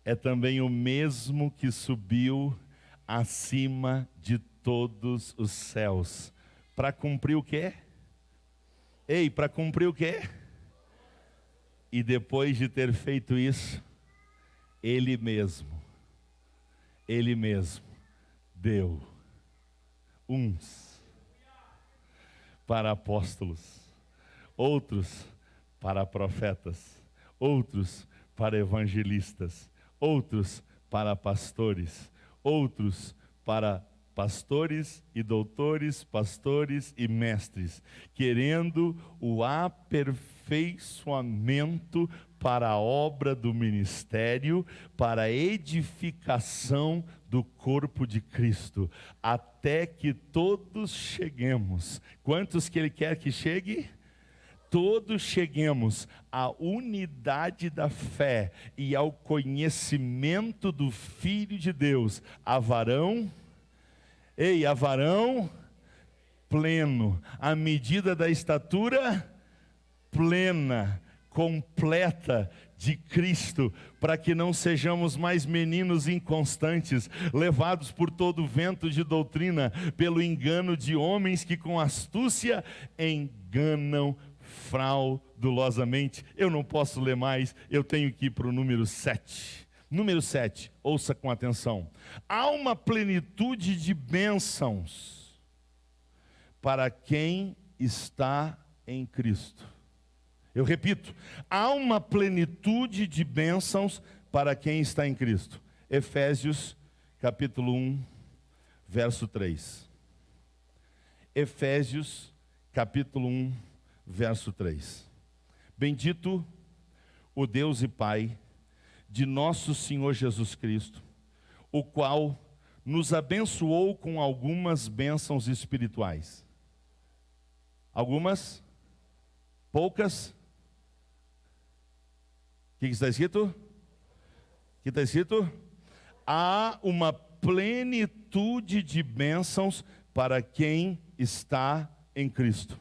é também o mesmo que subiu acima de todos os céus. Para cumprir o quê? Ei, para cumprir o quê? E depois de ter feito isso, Ele mesmo deu uns para apóstolos, outros para profetas, outros para evangelistas, outros para pastores, outros para pastores e doutores, pastores e mestres, querendo o aperfeiçoamento para a obra do ministério, para a edificação do corpo de Cristo, até que todos cheguemos. Quantos que Ele quer que chegue? Todos cheguemos à unidade da fé e ao conhecimento do Filho de Deus, a varão pleno, à medida da estatura plena, completa de Cristo, para que não sejamos mais meninos inconstantes, levados por todo vento de doutrina, pelo engano de homens que com astúcia enganam fraudulosamente. Eu não posso ler mais, eu tenho que ir para o número 7. Número 7, ouça com atenção. Há uma plenitude de bênçãos para quem está em Cristo. Eu repito, há uma plenitude de bênçãos para quem está em Cristo. Efésios capítulo 1, verso 3. Efésios capítulo 1, verso 3. Bendito o Deus e Pai de nosso Senhor Jesus Cristo, o qual nos abençoou com algumas bênçãos espirituais. Algumas? Poucas? O que está escrito? O que está escrito? Há uma plenitude de bênçãos para quem está em Cristo.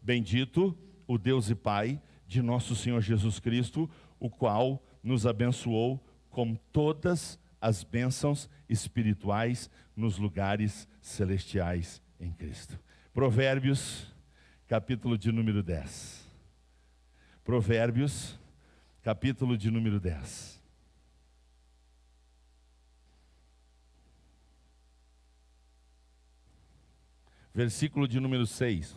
Bendito o Deus e Pai de nosso Senhor Jesus Cristo, o qual nos abençoou com todas as bênçãos espirituais nos lugares celestiais em Cristo. Provérbios, capítulo de número 10. Provérbios, capítulo de número 10. Versículo de número 6.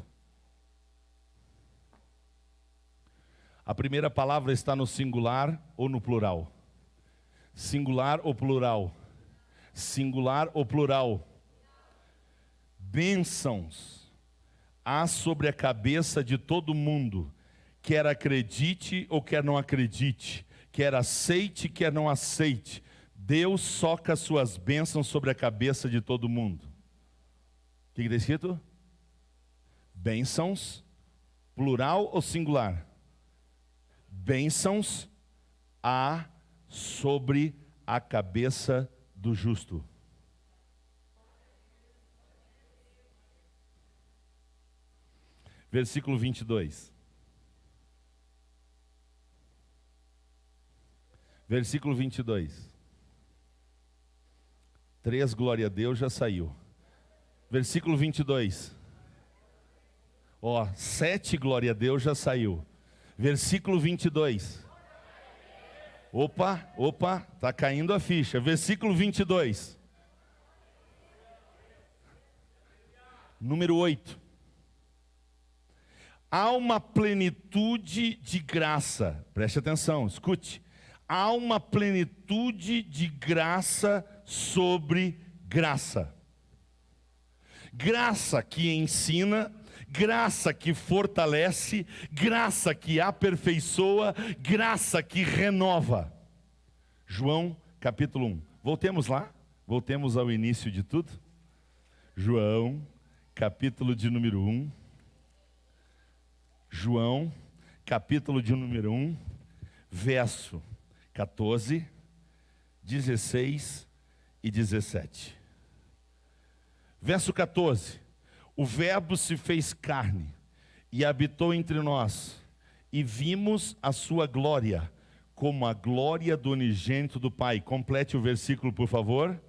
A primeira palavra está no singular ou no plural? Singular ou plural? Singular ou plural? Bênçãos há sobre a cabeça de todo mundo, quer acredite ou quer não acredite, quer aceite, quer não aceite. Deus soca suas bênçãos sobre a cabeça de todo mundo. O que está escrito? Bênçãos, plural ou singular? Bênçãos há sobre a cabeça do justo. Versículo 22. Versículo 22. 3, glória a Deus, já saiu. Versículo 22. Ó, 7, glória a Deus, já saiu. Versículo 22. Opa, está caindo a ficha. Versículo 22. Número 8. Há uma plenitude de graça. Preste atenção, escute. Há uma plenitude de graça sobre graça. Graça que ensina, graça que fortalece, graça que aperfeiçoa, graça que renova. João capítulo 1. Voltemos lá, voltemos ao início de tudo. João capítulo de número 1. João capítulo de número 1, verso 14, 16 e 17. Verso 14. O Verbo se fez carne e habitou entre nós, e vimos a sua glória, como a glória do unigênito do Pai. Complete o versículo, por favor.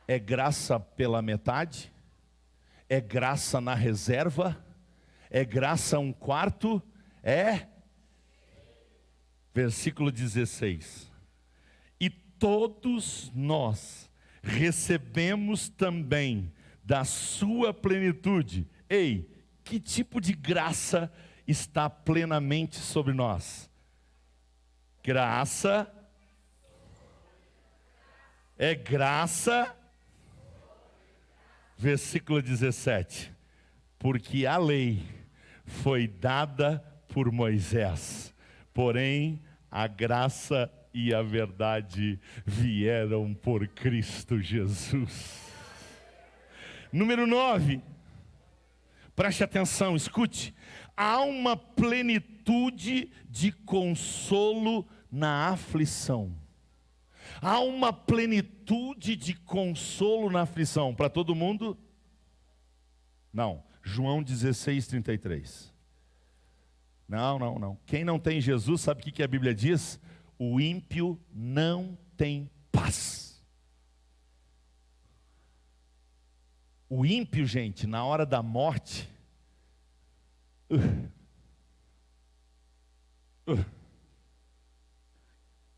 É graça pela metade? É graça na reserva? É graça um quarto? É? Versículo 16. E todos nós recebemos também da sua plenitude. Ei, que tipo de graça está plenamente sobre nós? Graça. É graça. Versículo 17. Porque a lei foi dada por Moisés, porém a graça e a verdade vieram por Cristo Jesus. Número 9. Preste atenção, escute. Há uma plenitude de consolo na aflição. Há uma plenitude de consolo na aflição. Para todo mundo? Não. João 16, 33. Não. Quem não tem Jesus, sabe o que a Bíblia diz? O ímpio não tem paz. O ímpio, gente, na hora da morte,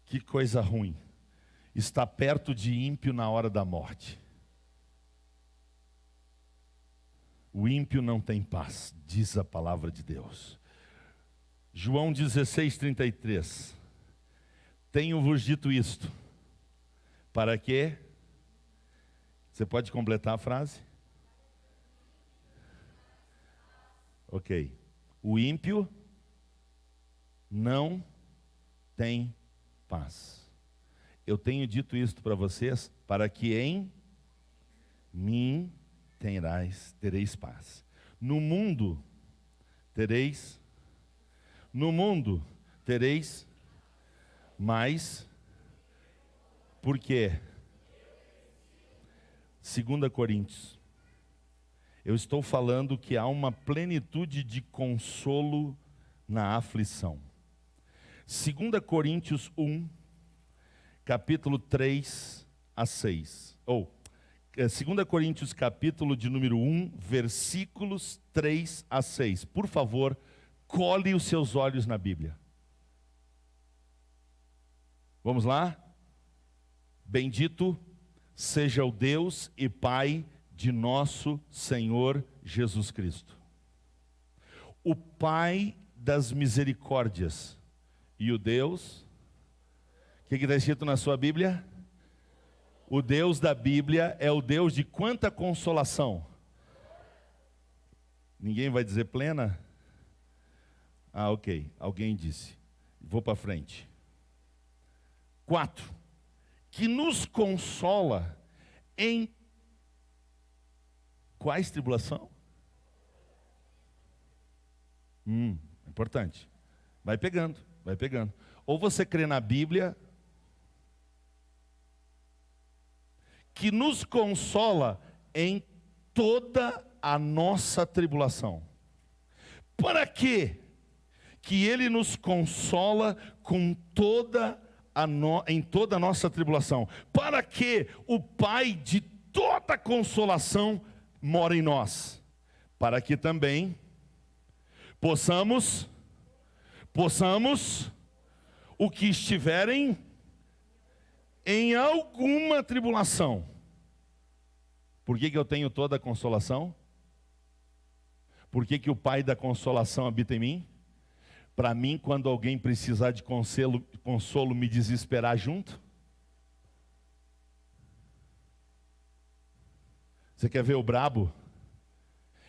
que coisa ruim. Está perto de ímpio na hora da morte. O ímpio não tem paz, diz a palavra de Deus. João 16, 33. Tenho-vos dito isto, para que... Você pode completar a frase? Ok. O ímpio não tem paz. Eu tenho dito isto para vocês, para que em mim tereis paz. No mundo tereis, mas, por quê? 2 Coríntios. Eu estou falando que há uma plenitude de consolo na aflição. 2 Coríntios 1, capítulo 3 a 6. 2 Coríntios capítulo de número 1, versículos 3 a 6. Por favor, cole os seus olhos na Bíblia. Vamos lá? Bendito seja o Deus e Pai de nosso Senhor Jesus Cristo, o Pai das misericórdias e o Deus... O que está escrito na sua Bíblia? O Deus da Bíblia é o Deus de quanta consolação? Ninguém vai dizer plena? Ah, ok. Alguém disse. Vou para frente. 4. Que nos consola em quais tribulação? Importante. Vai pegando. Ou você crê na Bíblia, que nos consola em toda a nossa tribulação. Para quê? Que Ele nos consola com toda em toda a nossa tribulação, para que o Pai de toda consolação mora em nós, para que também possamos o que estiverem em alguma tribulação. Por que eu tenho toda a consolação? Por que o Pai da consolação habita em mim? Para mim, quando alguém precisar de consolo, me desesperar junto? Você quer ver o brabo?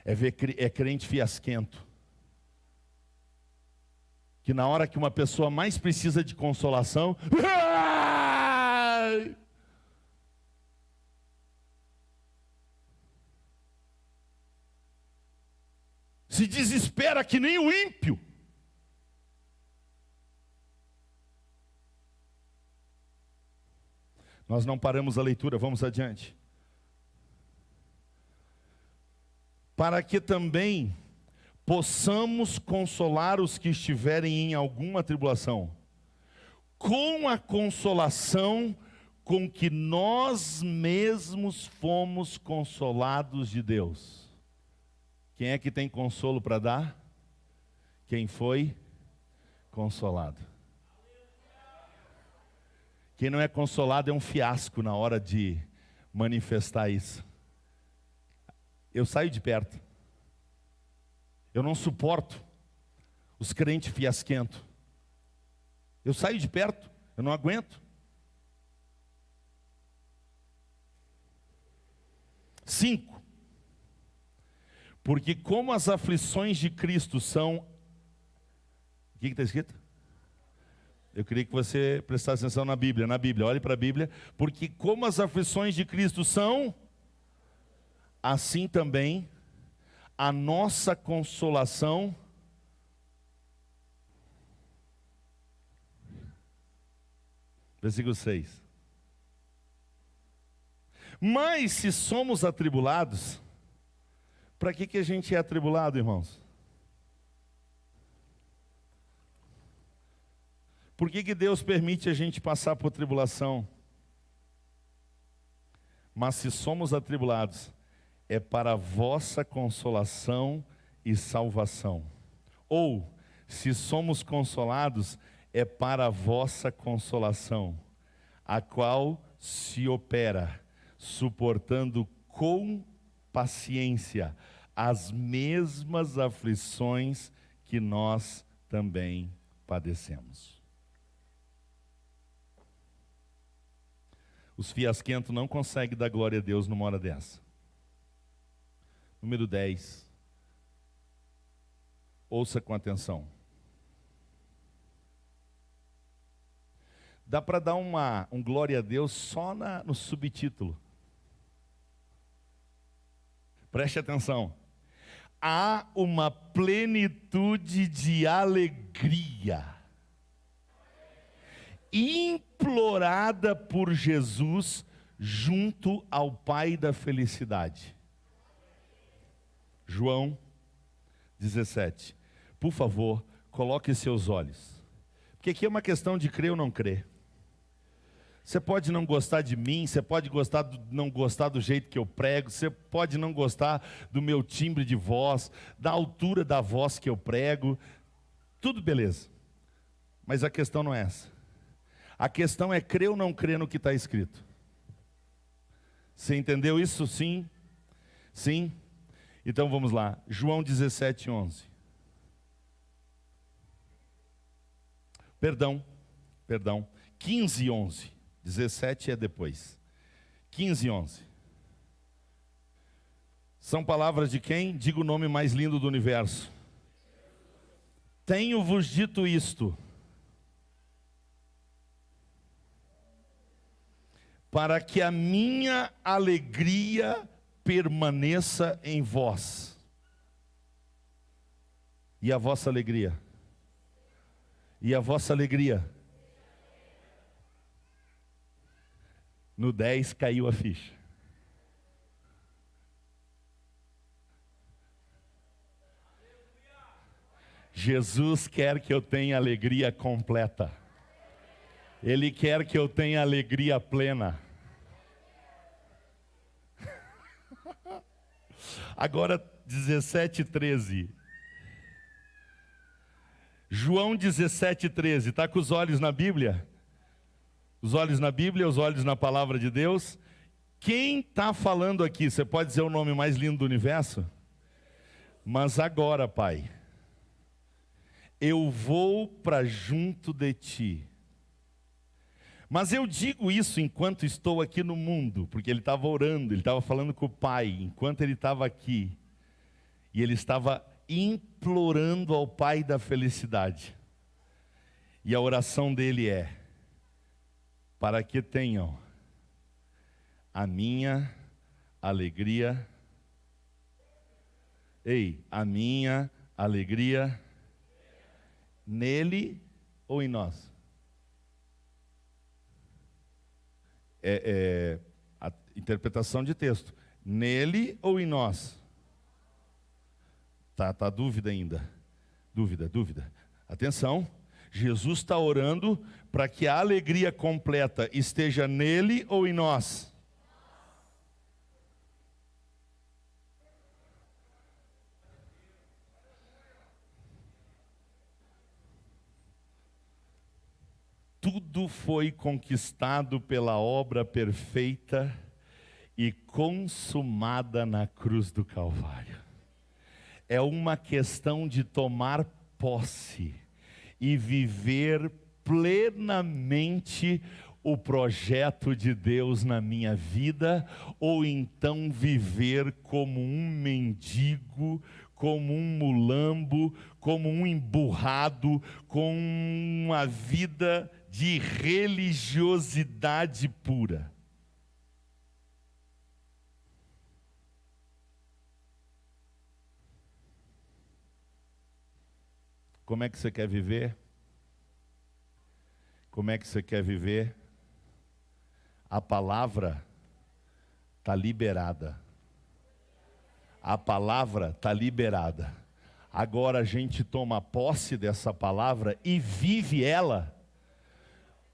É crente fiasquento. Que na hora que uma pessoa mais precisa de consolação, se desespera que nem o ímpio. Nós não paramos a leitura, vamos adiante. Para que também possamos consolar os que estiverem em alguma tribulação, com a consolação com que nós mesmos fomos consolados de Deus. Quem é que tem consolo para dar? Quem foi consolado. Quem não é consolado é um fiasco na hora de manifestar isso. Eu saio de perto. Eu não suporto os crentes fiasquentos. Eu saio de perto, eu não aguento. 5. Porque como as aflições de Cristo são... O que está escrito? Eu queria que você prestasse atenção na Bíblia, olhe para a Bíblia. Porque como as aflições de Cristo são, assim também a nossa consolação versículo 6. Mas se somos atribulados, para que a gente é atribulado, irmãos? Por que Deus permite a gente passar por tribulação? Mas se somos atribulados, é para a vossa consolação e salvação. Ou, se somos consolados, é para a vossa consolação, a qual se opera, suportando com paciência as mesmas aflições que nós também padecemos. Os fiasquentos não conseguem dar glória a Deus numa hora dessa. Número 10. Ouça com atenção. Dá para dar um glória a Deus só no subtítulo. Preste atenção. Há uma plenitude de alegria implorada por Jesus junto ao Pai da felicidade. João 17. Por favor, coloque seus olhos. Porque aqui é uma questão de crer ou não crer. Você pode não gostar de mim, você pode não gostar do jeito que eu prego, você pode não gostar do meu timbre de voz, da altura da voz que eu prego, tudo beleza. Mas a questão não é essa. A questão é crer ou não crer no que está escrito. Você entendeu isso? Sim? Sim? Então vamos lá, João 17, 11. Perdão, 15, 11. 17 é depois. 15, 11. São palavras de quem? Diga o nome mais lindo do universo. Tenho-vos dito isto, para que a minha alegria permaneça em vós. E a vossa alegria? E a vossa alegria? No 10 caiu a ficha. Jesus quer que eu tenha alegria completa. Ele quer que eu tenha alegria plena. Agora 17:13. João 17:13. Está com os olhos na Bíblia? Os olhos na Bíblia, os olhos na palavra de Deus. Quem está falando aqui? Você pode dizer o nome mais lindo do universo? Mas agora, Pai, eu vou para junto de Ti. Mas eu digo isso enquanto estou aqui no mundo, porque ele estava orando, ele estava falando com o Pai, enquanto ele estava aqui. E ele estava implorando ao Pai da felicidade. E a oração dele é: para que tenham a minha alegria. A minha alegria nele ou em nós? A interpretação de texto. Nele ou em nós? Tá dúvida ainda. Dúvida. Atenção. Jesus está orando para que a alegria completa esteja nele ou em nós? Tudo foi conquistado pela obra perfeita e consumada na cruz do Calvário. É uma questão de tomar posse e viver plenamente o projeto de Deus na minha vida, ou então viver como um mendigo, como um mulambo, como um emburrado, com uma vida de religiosidade pura. Como é que você quer viver? Como é que você quer viver? A palavra está liberada. A palavra está liberada. Agora a gente toma posse dessa palavra e vive ela,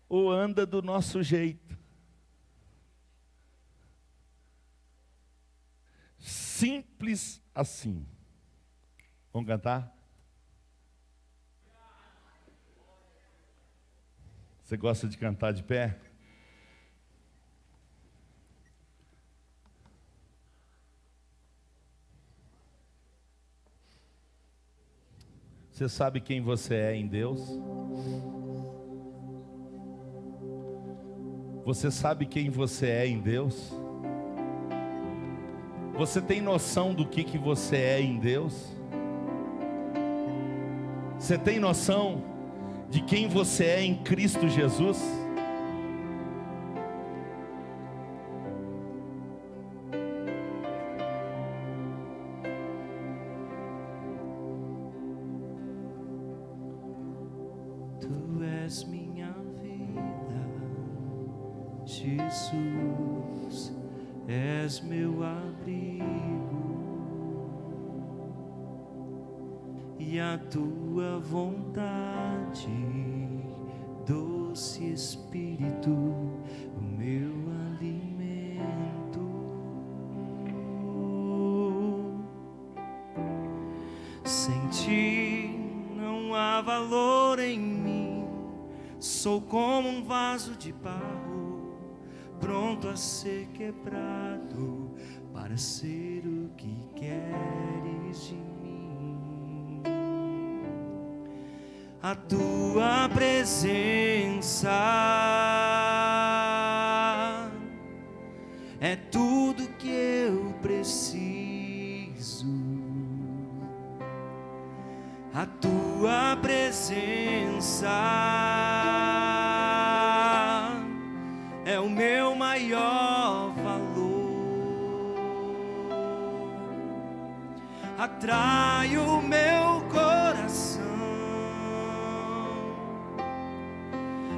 ou anda do nosso jeito. Simples assim. Vamos cantar? Você gosta de cantar de pé? Você sabe quem você é em Deus? Você sabe quem você é em Deus? Você tem noção do que você é em Deus? Você tem noção de quem você é em Cristo Jesus? Tu és minha vida, Jesus, és meu abrigo, e a tua vontade, doce Espírito, o meu alimento. Sem ti não há valor em mim, sou como um vaso de barro, pronto a ser quebrado, para ser o que queres de mim. A tua presença é tudo que eu preciso. A tua presença é o meu maior valor. Atrai o meu coração,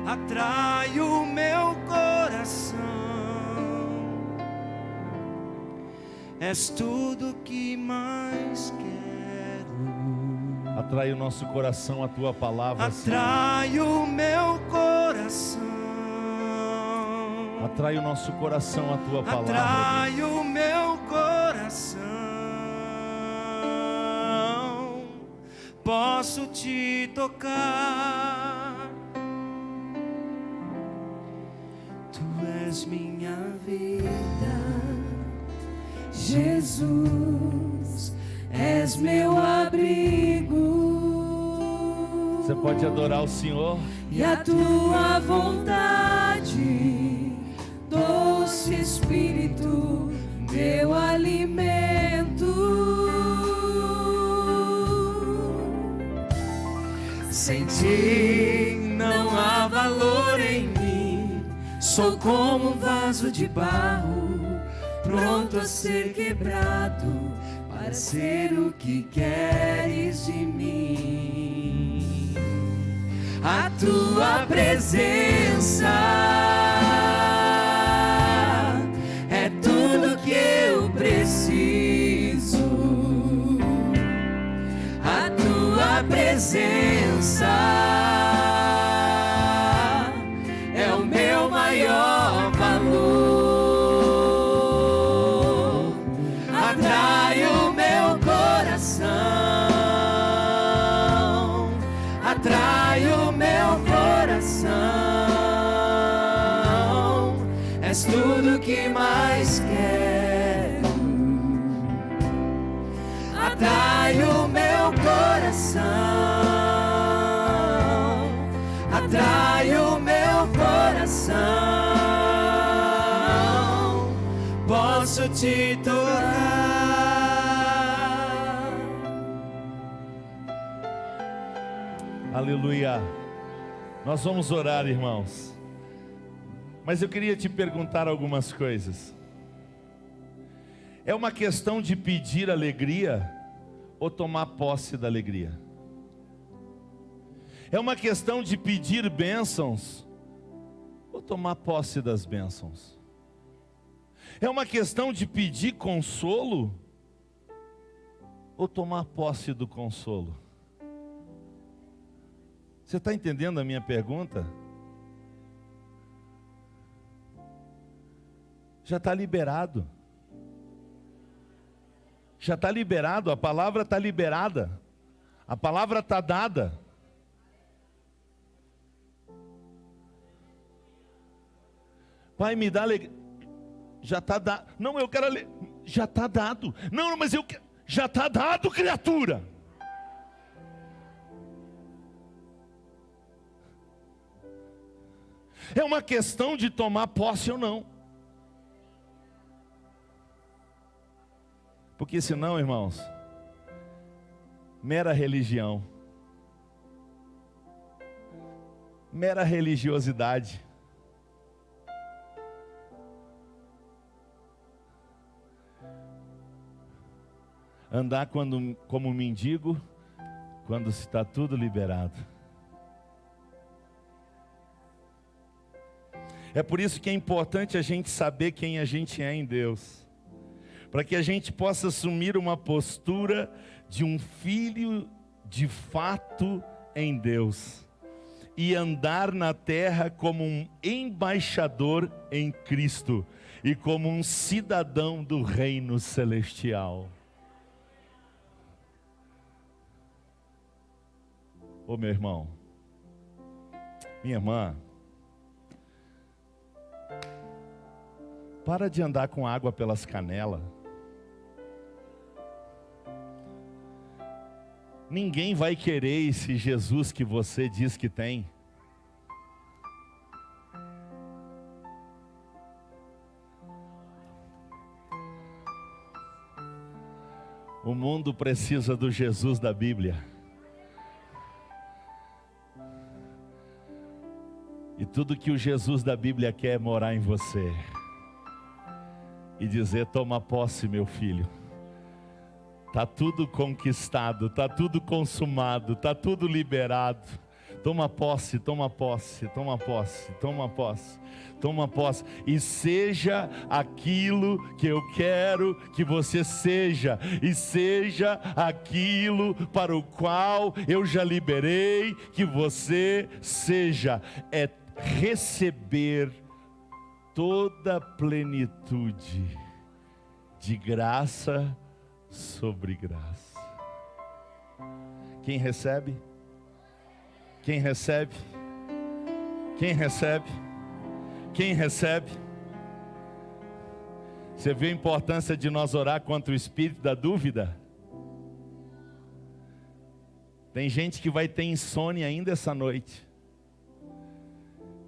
atrai o meu coração. És tudo que mais quero. Atrai o nosso coração a tua palavra. Atrai o meu coração, Atrai o nosso coração a tua palavra. Atrai o meu coração. Posso te tocar. Tu és minha vida, Jesus, és meu abrigo. Você pode adorar o Senhor. E a tua vontade, doce Espírito, meu alimento. sem ti não há valor em mim. Sou como um vaso de barro, pronto a ser quebrado, para ser o que queres de mim. A tua presença é tudo que eu preciso. A tua presença é o meu maior valor. Atrai o meu coração, atrai o meu coração. És tudo que mais quero. Atrai o meu coração, atrai o meu coração. Posso te tocar. Aleluia. Nós vamos orar, irmãos. Mas eu queria te perguntar algumas coisas. É uma questão de pedir alegria ou tomar posse da alegria? É uma questão de pedir bênçãos ou tomar posse das bênçãos? É uma questão de pedir consolo ou tomar posse do consolo? Você está entendendo a minha pergunta? Já está liberado. Já está liberado, a palavra está liberada. A palavra está dada. Pai, me dá alegria. Já está dado. Não, eu quero alegria. Já está dado. Não, mas eu quero. Já está dado, criatura. É uma questão de tomar posse ou não. Porque senão, irmãos, mera religião, mera religiosidade, andar como mendigo, quando está tudo liberado. É por isso que é importante a gente saber quem a gente é em Deus, para que a gente possa assumir uma postura de um filho de fato em Deus, e andar na terra como um embaixador em Cristo, e como um cidadão do reino celestial. Ô meu irmão, minha irmã, para de andar com água pelas canelas. Ninguém vai querer esse Jesus que você diz que tem. O mundo precisa do Jesus da Bíblia. E tudo que o Jesus da Bíblia quer é morar em você. E dizer: toma posse, meu filho. Está tudo conquistado, está tudo consumado, está tudo liberado. Toma posse, toma posse, toma posse, toma posse, toma posse. E seja aquilo que eu quero que você seja. E seja aquilo para o qual eu já liberei que você seja. É receber toda plenitude de graça sobre graça. Quem recebe? Quem recebe? Quem recebe? Quem recebe? Você vê a importância de nós orar contra o espírito da dúvida? Tem gente que vai ter insônia ainda essa noite.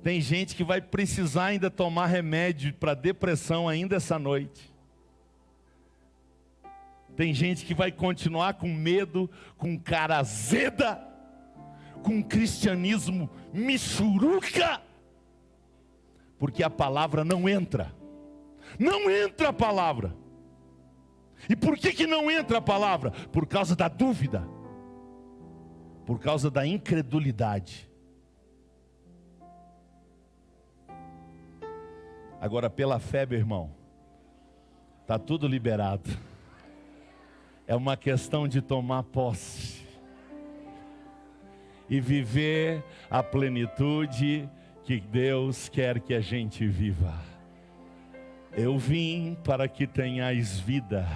Tem gente que vai precisar ainda tomar remédio para depressão ainda essa noite. Tem gente que vai continuar com medo, com cara azeda, com um cristianismo michuruca, porque a palavra não entra. Não entra a palavra. E por que não entra a palavra? Por causa da dúvida, por causa da incredulidade. Agora, pela fé, meu irmão, está tudo liberado. É uma questão de tomar posse e viver a plenitude que Deus quer que a gente viva. Eu vim para que tenhais vida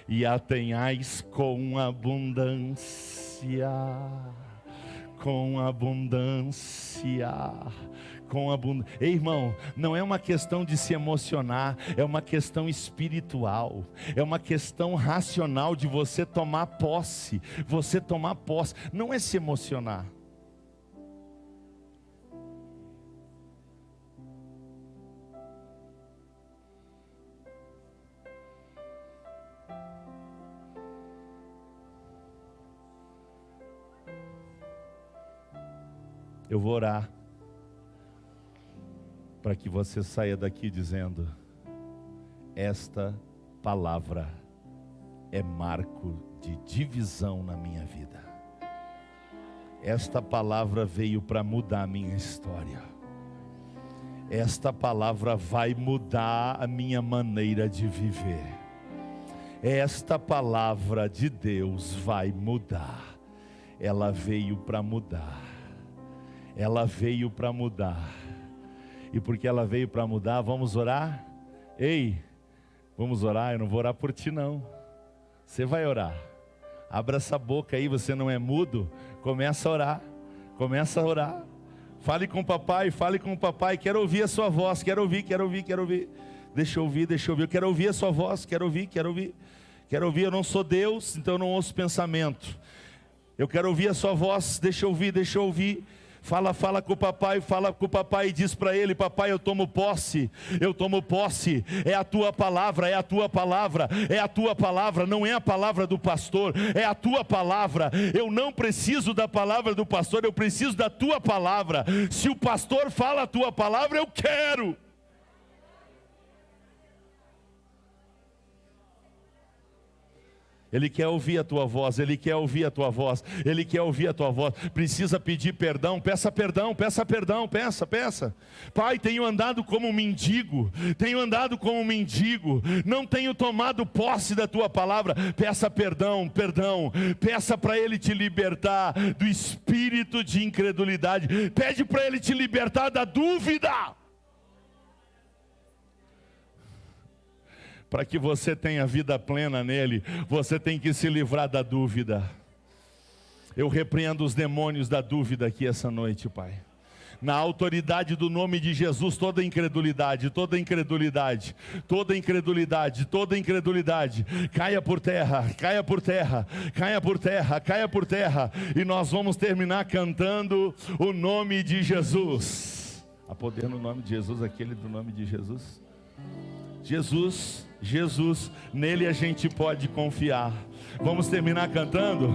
e a tenhais com abundância. Com abundância. Ei, irmão, não é uma questão de se emocionar, é uma questão espiritual, é uma questão racional de você tomar posse. Você tomar posse, não é se emocionar. Eu vou orar para que você saia daqui dizendo: esta palavra é marco de divisão na minha vida. Esta palavra veio para mudar a minha história. Esta palavra vai mudar a minha maneira de viver. Esta palavra de Deus vai mudar. Ela veio para mudar. Ela veio para mudar. E porque ela veio para mudar, vamos orar? Ei, vamos orar? Eu não vou orar por ti não. Você vai orar. Abra essa boca aí, você não é mudo. Começa a orar. Começa a orar. Fale com o papai, fale com o papai. Quero ouvir a sua voz, quero ouvir, quero ouvir, quero ouvir. Deixa eu ouvir, deixa eu ouvir. Eu quero ouvir a sua voz, quero ouvir, quero ouvir. Quero ouvir, eu não sou Deus, então eu não ouço pensamento. Eu quero ouvir a sua voz, deixa eu ouvir, deixa eu ouvir. Fala com o papai e diz para ele: papai, eu tomo posse, é a tua palavra, é a tua palavra, é a tua palavra, não é a palavra do pastor, é a tua palavra. Eu não preciso da palavra do pastor, eu preciso da tua palavra. Se o pastor fala a tua palavra, eu quero. Ele quer ouvir a tua voz, Ele quer ouvir a tua voz, Ele quer ouvir a tua voz. Precisa pedir perdão, peça perdão, peça perdão, peça. Pai, tenho andado como um mendigo, não tenho tomado posse da tua palavra. Peça perdão, peça para Ele te libertar do espírito de incredulidade. Pede para Ele te libertar da dúvida. Para que você tenha vida plena nele, você tem que se livrar da dúvida. Eu repreendo os demônios da dúvida aqui essa noite, Pai. Na autoridade do nome de Jesus, toda incredulidade, caia por terra. E nós vamos terminar cantando o nome de Jesus. Há poder no nome de Jesus, aquele do nome de Jesus. Jesus, nele a gente pode confiar. Vamos terminar cantando.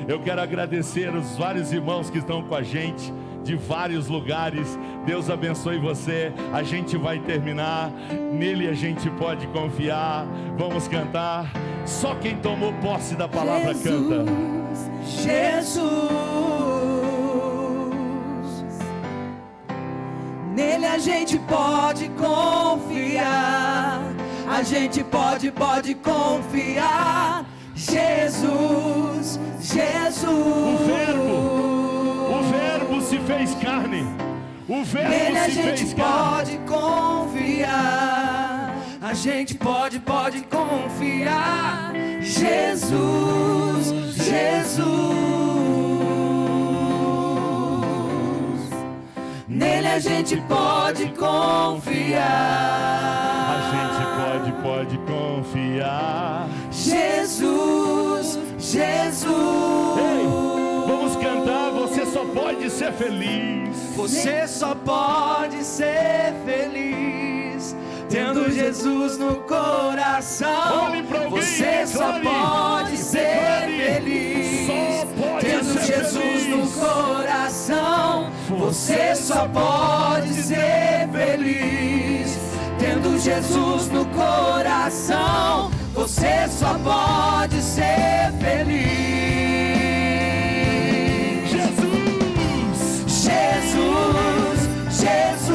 Eu quero agradecer os vários irmãos que estão com a gente, de vários lugares. Deus abençoe você. A gente vai terminar. Nele a gente pode confiar. Vamos cantar. Só quem tomou posse da palavra canta. Jesus, nele a gente pode confiar. A gente pode confiar. Jesus. O verbo se fez carne. O verbo nele a se gente fez carne. pode confiar. A gente pode confiar. Jesus, Jesus. Nele a gente pode confiar. A gente pode confiar. Jesus, Jesus. Ei, vamos cantar, você só pode ser feliz. Você só pode ser feliz tendo Jesus no coração. Olhe pra alguém, Você só declare, pode ser declare. feliz Só pode tendo ser Jesus feliz. no coração. Você só pode ser feliz tendo Jesus no coração. Você só pode ser feliz. Jesus, Jesus.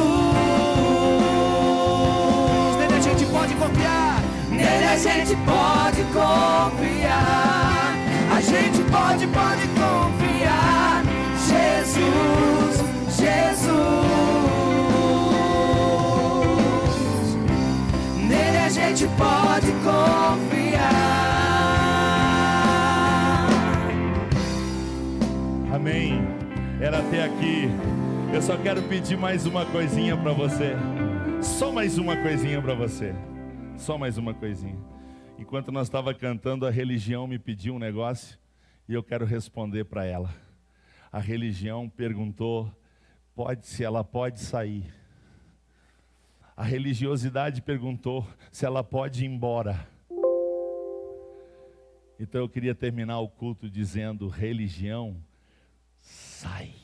Nele a gente pode confiar. Nele a gente pode confiar. A gente pode confiar. Jesus, Jesus. Nele a gente pode confiar. Amém. Era até aqui. Eu só quero pedir mais uma coisinha para você. Só mais uma coisinha para você. Só mais uma coisinha. Enquanto nós estava cantando, a religião me pediu um negócio e eu quero responder para ela. A religião perguntou se ela pode sair. A religiosidade perguntou se ela pode ir embora. Então eu queria terminar o culto dizendo: religião, sai.